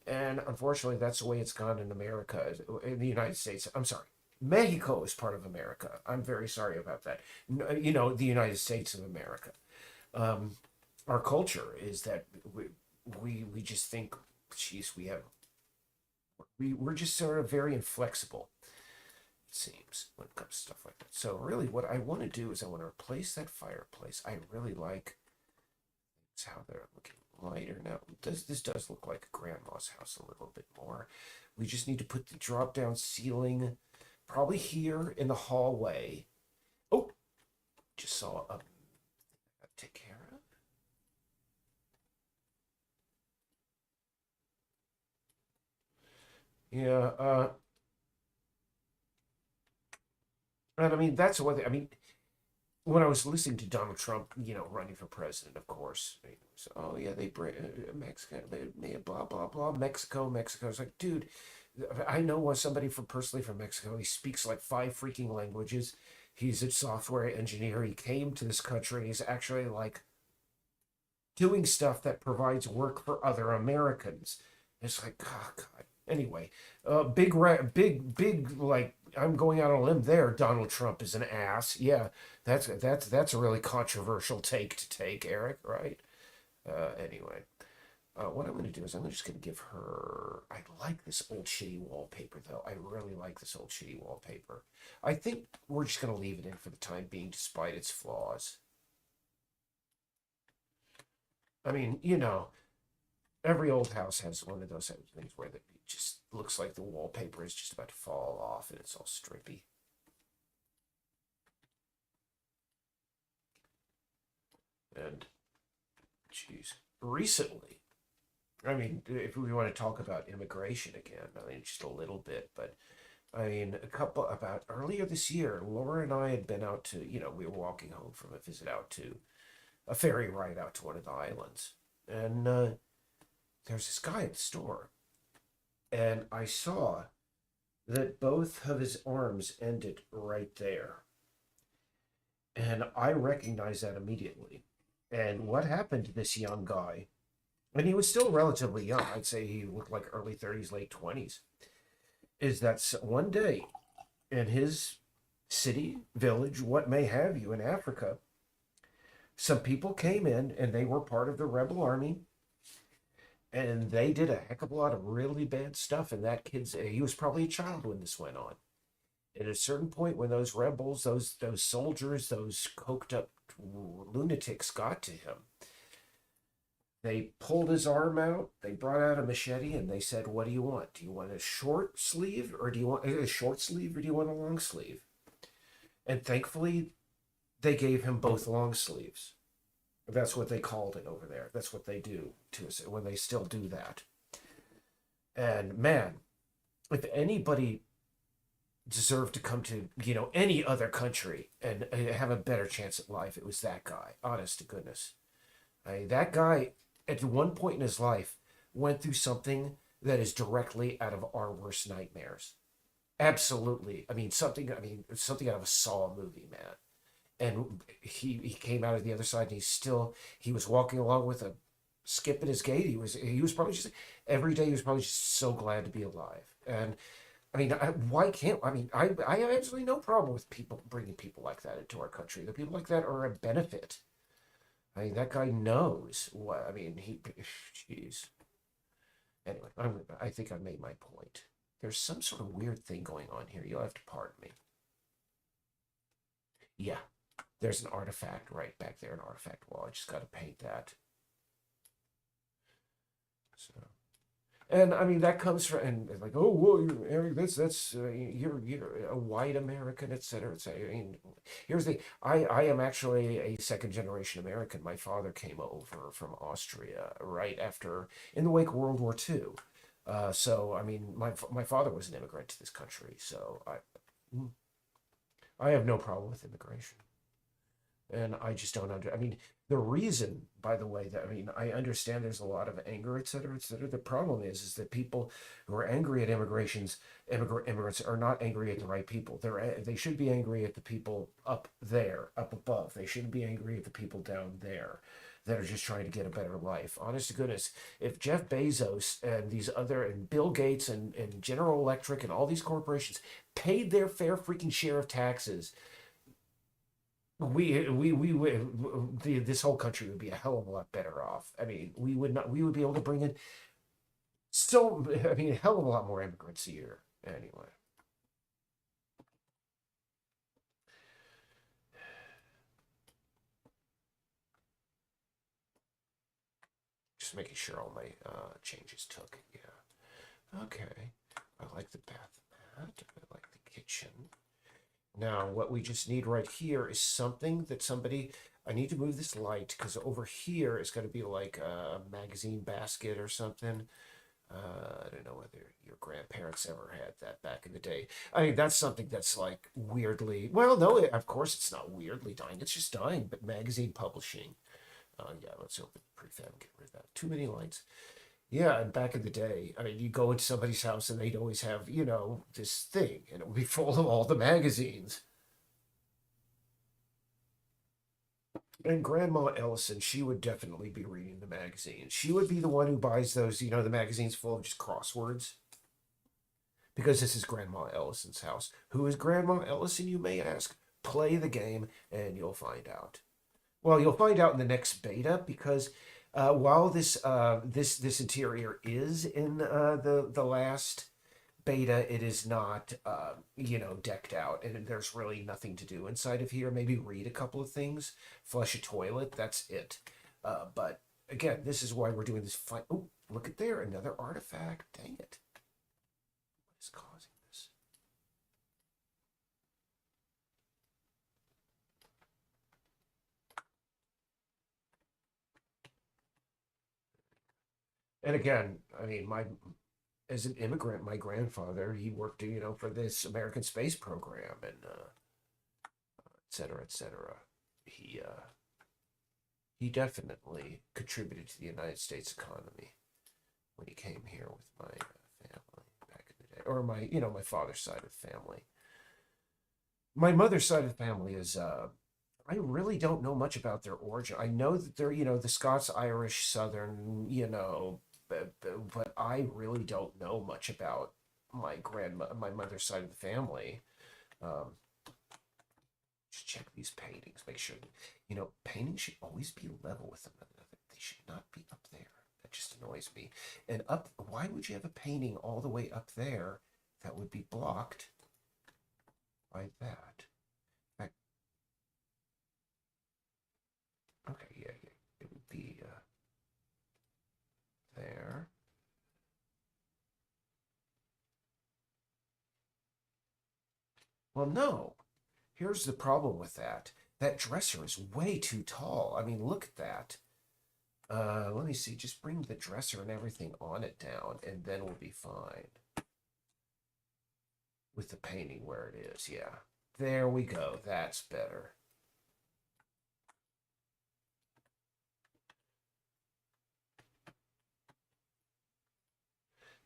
And unfortunately, that's the way it's gone in America, in the United States. I'm sorry. Mexico is part of America. I'm very sorry about that. The United States of America. Um, our culture is that we just think, geez, we're just sort of very inflexible, it seems, when it comes to stuff like that. So really, what I want to do is I want to replace that fireplace. I really like how they're looking lighter now. This does look like a grandma's house a little bit more. We just need to put the drop down ceiling probably here in the hallway. Oh, just saw a take care of. Yeah, and I mean that's one thing. I mean, when I was listening to Donald Trump, running for president, of course, so, oh yeah, they bring Mexico, they blah blah blah, Mexico, Mexico. It's like, dude, I know somebody from personally from Mexico. He speaks like five freaking languages. He's a software engineer. He came to this country and he's actually like doing stuff that provides work for other Americans. It's like, oh God. Anyway, big, like I'm going out on a limb there. Donald Trump is an ass. Yeah, that's a really controversial take to take, Eric. Right? Anyway, what I'm going to do is I'm just going to give her. I like this old shitty wallpaper though. I really like this old shitty wallpaper. I think we're just going to leave it in for the time being, despite its flaws. I mean, every old house has one of those things where it just looks like the wallpaper is just about to fall off and it's all strippy. And, geez, recently, I mean, if we want to talk about immigration again, I mean, just a little bit, but I mean, about earlier this year, Laura and I had been out to, we were walking home from a visit out to a ferry ride out to one of the islands. And there's this guy at the store, and I saw that both of his arms ended right there. And I recognized that immediately. And what happened to this young guy? And he was still relatively young. I'd say he looked like early 30s, late 20s. Is that one day in his city, village, what may have you in Africa, some people came in and they were part of the rebel army and they did a heck of a lot of really bad stuff. And that he was probably a child when this went on. At a certain point, when those rebels, those soldiers, those coked up lunatics got to him, they pulled his arm out. They brought out a machete and they said, "What do you want? Do you want a short sleeve, or do you want a short sleeve, or do you want a long sleeve?" And thankfully, they gave him both long sleeves. That's what they called it over there. That's what they do to us when they still do that. And man, if anybody deserved to come to any other country and have a better chance at life, it was that guy. Honest to goodness, that guy at one point in his life went through something that is directly out of our worst nightmares. Absolutely. I mean something. I mean something out of a Saw movie, man. And he came out of the other side, and he was walking along with a skipping his gait. He was probably just every day. He was probably just so glad to be alive. And I mean, why can't I mean I have absolutely no problem with people bringing people like that into our country. The people like that are a benefit. I mean, that guy knows what I mean. Jeez. Anyway, I think I made my point. There's some sort of weird thing going on here. You'll have to pardon me. Yeah, there's an artifact right back there, an artifact wall. I just got to paint that. So, and I mean that comes from and like, oh, well, you're Eric. That's you're a white American, et cetera, et cetera. I mean, here's the I am actually a second generation American. My father came over from Austria right after in the wake of World War II. So I mean, my father was an immigrant to this country, so I have no problem with immigration. And I just don't I mean, the reason, by the way, that I mean, I understand there's a lot of anger, et cetera, et cetera. The problem is that people who are angry at immigrants are not angry at the right people. They should be angry at the people up there, up above. They shouldn't be angry at the people down there that are just trying to get a better life. Honest to goodness, if Jeff Bezos and these other and Bill Gates and General Electric and all these corporations paid their fair freaking share of taxes, this whole country would be a hell of a lot better off. I mean, we would be able to bring in I mean, a hell of a lot more immigrants a year. Anyway, just making sure all my changes took. Yeah. Okay. I like the bath mat. I like the kitchen. Now, what we just need right here is something that somebody. I need to move this light because over here it's going to be like a magazine basket or something. I don't know whether your grandparents ever had that back in the day. I mean, that's something that's like weirdly. Well, no, of course it's not weirdly dying. It's just dying. But magazine publishing. Yeah, let's open prefab and get rid of that. Too many lights. Yeah, and back in the day, I mean, you go into somebody's house and they'd always have, this thing, and it would be full of all the magazines. And Grandma Ellison, she would definitely be reading the magazines. She would be the one who buys those, the magazines full of just crosswords. Because this is Grandma Ellison's house. Who is Grandma Ellison, you may ask? Play the game and you'll find out. Well, you'll find out in the next beta because while this interior is in the last beta, it is not decked out, and there's really nothing to do inside of here. Maybe read a couple of things, flush a toilet. That's it. But again, this is why we're doing this. Oh, look at there, another artifact. Dang it! What is causing this? And again, I mean, as an immigrant, my grandfather, he worked, for this American space program and et cetera, et cetera. He definitely contributed to the United States economy when he came here with my family back in the day, or my father's side of the family. My mother's side of the family is I really don't know much about their origin. I know that they're, the Scots, Irish, Southern, but I really don't know much about my mother's side of the family. Um, just check these paintings, make sure, paintings should always be level with them. They should not be up there. That just annoys me. And why would you have a painting all the way up there that would be blocked by that? Okay, yeah, it would be there. Well, no. Here's the problem with that. That dresser is way too tall. I mean, look at that. Let me see. Just bring the dresser and everything on it down, and then we'll be fine. With the painting where it is, yeah. There we go. That's better.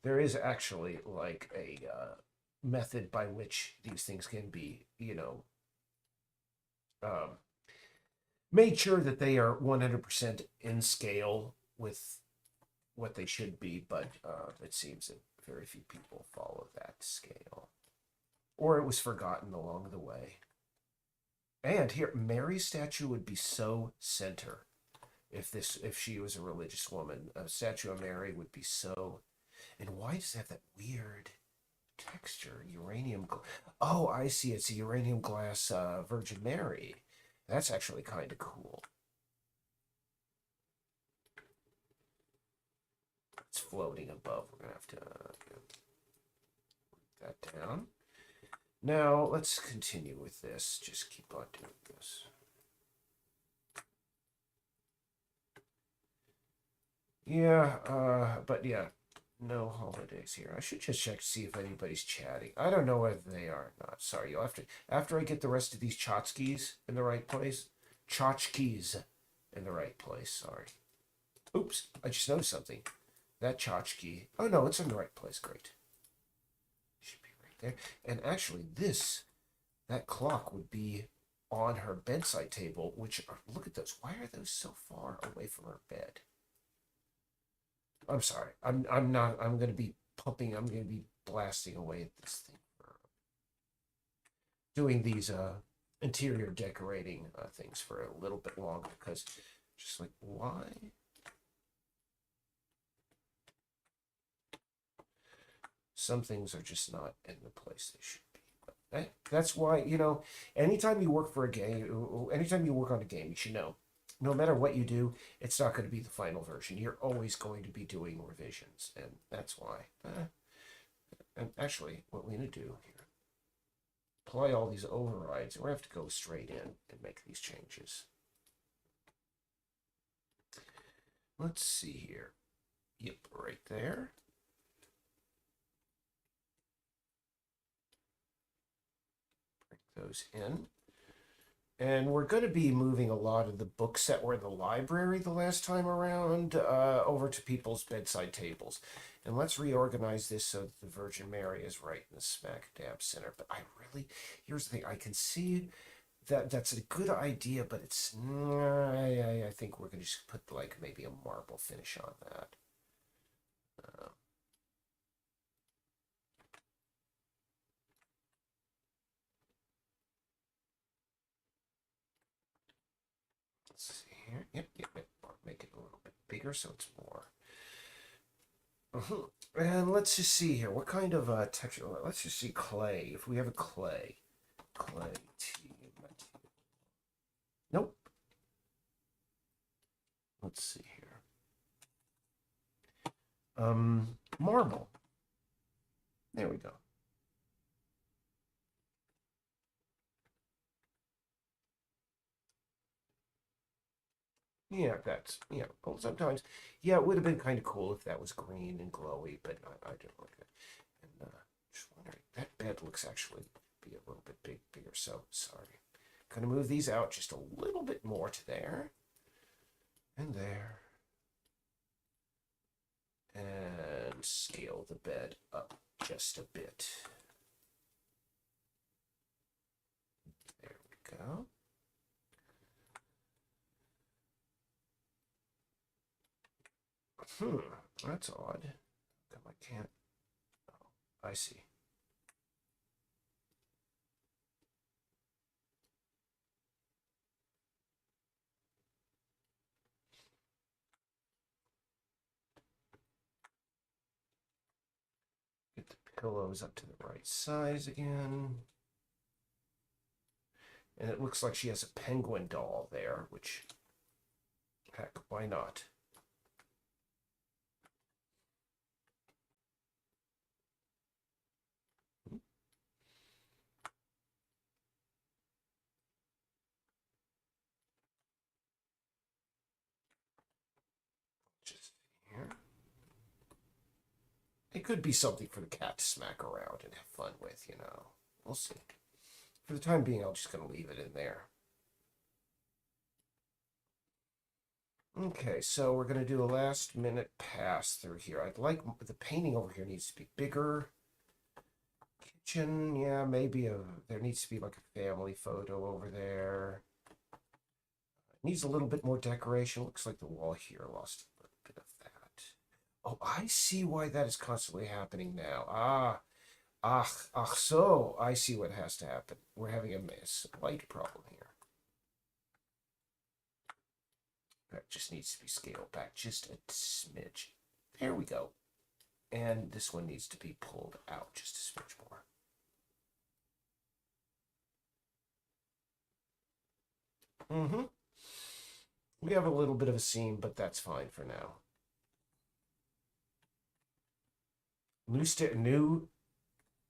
There is actually like a method by which these things can be, um, made sure that they are 100% in scale with what they should be, but it seems that very few people follow that scale. Or it was forgotten along the way. And here, Mary's statue would be so center if she was a religious woman. A statue of Mary would be so. And why does it have that weird texture? Uranium. Oh, I see. It's a uranium glass Virgin Mary. That's actually kind of cool. It's floating above. We're gonna have to put that down. Now let's continue with this. Just keep on doing this. Yeah, but yeah, no holidays here. I should just check to see if anybody's chatting. I don't know whether they are or not. Sorry, you'll have to after I get the rest of these tchotchkes in the right place. Tchotchkes in the right place. Sorry. Oops, I just noticed something. That tchotchke. Oh no, it's in the right place. Great. Should be right there. And actually, that clock would be on her bedside table. Which look at those. Why are those so far away from her bed? I'm sorry. I'm not. I'm going to be pumping. I'm going to be blasting away at this thing for doing these interior decorating things for a little bit longer because just like why? Some things are just not in the place they should be. But that's why, anytime you work for a game, anytime you work on a game, you should know, no matter what you do, it's not going to be the final version. You're always going to be doing revisions, and that's why. And actually, what we're going to do here, apply all these overrides, and we have to go straight in and make these changes. Let's see here. Yep, right there. Those in. And we're going to be moving a lot of the books that were in the library the last time around over to people's bedside tables. And let's reorganize this so that the Virgin Mary is right in the smack dab center. But here's the thing, I can see that that's a good idea, but I think we're going to just put like maybe a marble finish on that. Let's see here. Yep. Make it a little bit bigger so it's more. And let's just see here. What kind of texture? Let's just see clay. If we have a clay. Nope. Let's see here. Marble. There we go. Yeah, well, sometimes, yeah, it would have been kind of cool if that was green and glowy, but I don't like it. And just wondering, that bed looks actually be a little bit bigger, so sorry. Gonna move these out just a little bit more to there. And there. And scale the bed up just a bit. There we go. That's odd. Come, I can't. Oh, I see. Get the pillows up to the right size again. And it looks like she has a penguin doll there, which, heck, why not? Just here. It could be something for the cat to smack around and have fun with, We'll see. For the time being, I'm just going to leave it in there. Okay, so we're going to do a last minute pass through here. I'd like the painting over here needs to be bigger. Kitchen, yeah, maybe there needs to be like a family photo over there. It needs a little bit more decoration. Looks like the wall here lost a little bit Oh, I see why that is constantly happening now. So I see what has to happen. We're having a slight problem here. That just needs to be scaled back just a smidge. There we go. And this one needs to be pulled out just a smidge more. We have a little bit of a seam, but that's fine for now.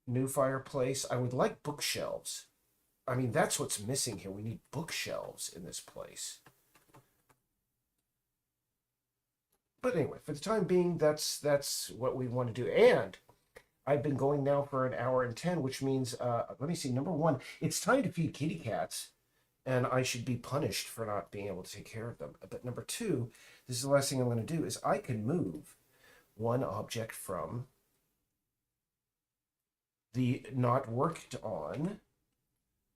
New fireplace. I would like bookshelves. I mean, that's what's missing here. We need bookshelves in this place. But anyway, for the time being, that's what we want to do. And I've been going now for 1 hour and 10, which means, let me see, number one, it's time to feed kitty cats, and I should be punished for not being able to take care of them. But number two, this is the last thing I'm going to do, is I can move one object from the not worked on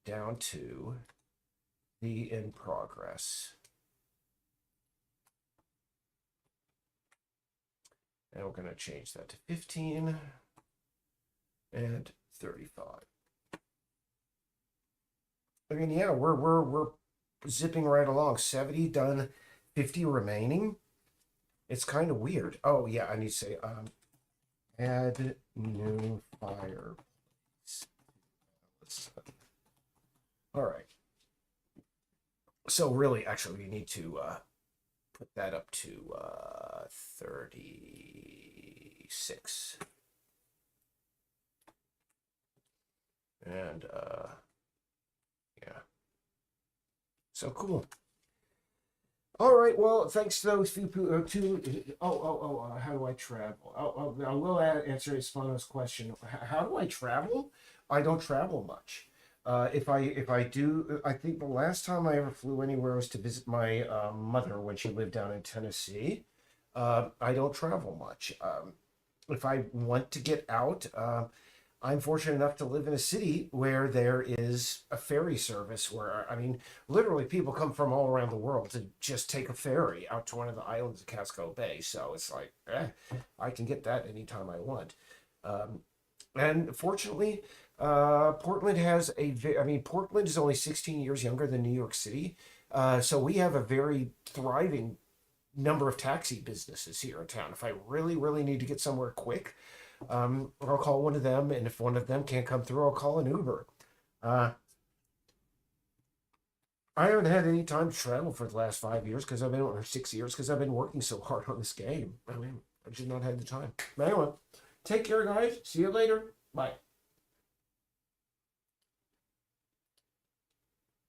down to the in progress. And we're going to change that to 15 and 35. I mean, yeah, we're zipping right along. 70 done, 50 remaining. It's kind of weird. Oh yeah, I need to say add new fire. All right. So really, actually, we need to put that up to 36. And yeah. So cool. All right. Well, thanks to those few how do I travel? I will answer Espano's question. How do I travel? I don't travel much. If I do, I think the last time I ever flew anywhere was to visit my mother when she lived down in Tennessee. I don't travel much. If I want to get out, I'm fortunate enough to live in a city where there is a ferry service where, I mean, literally people come from all around the world to just take a ferry out to one of the islands of Casco Bay. So it's like, I can get that anytime I want. And fortunately, Portland has Portland is only 16 years younger than New York City. So we have a very thriving number of taxi businesses here in town. If I really, really need to get somewhere quick, I'll call one of them. And if one of them can't come through, I'll call an Uber. I haven't had any time to travel for the last 5 years or 6 years because I've been working so hard on this game. I mean, I just not had the time. But anyway, take care, guys. See you later. Bye.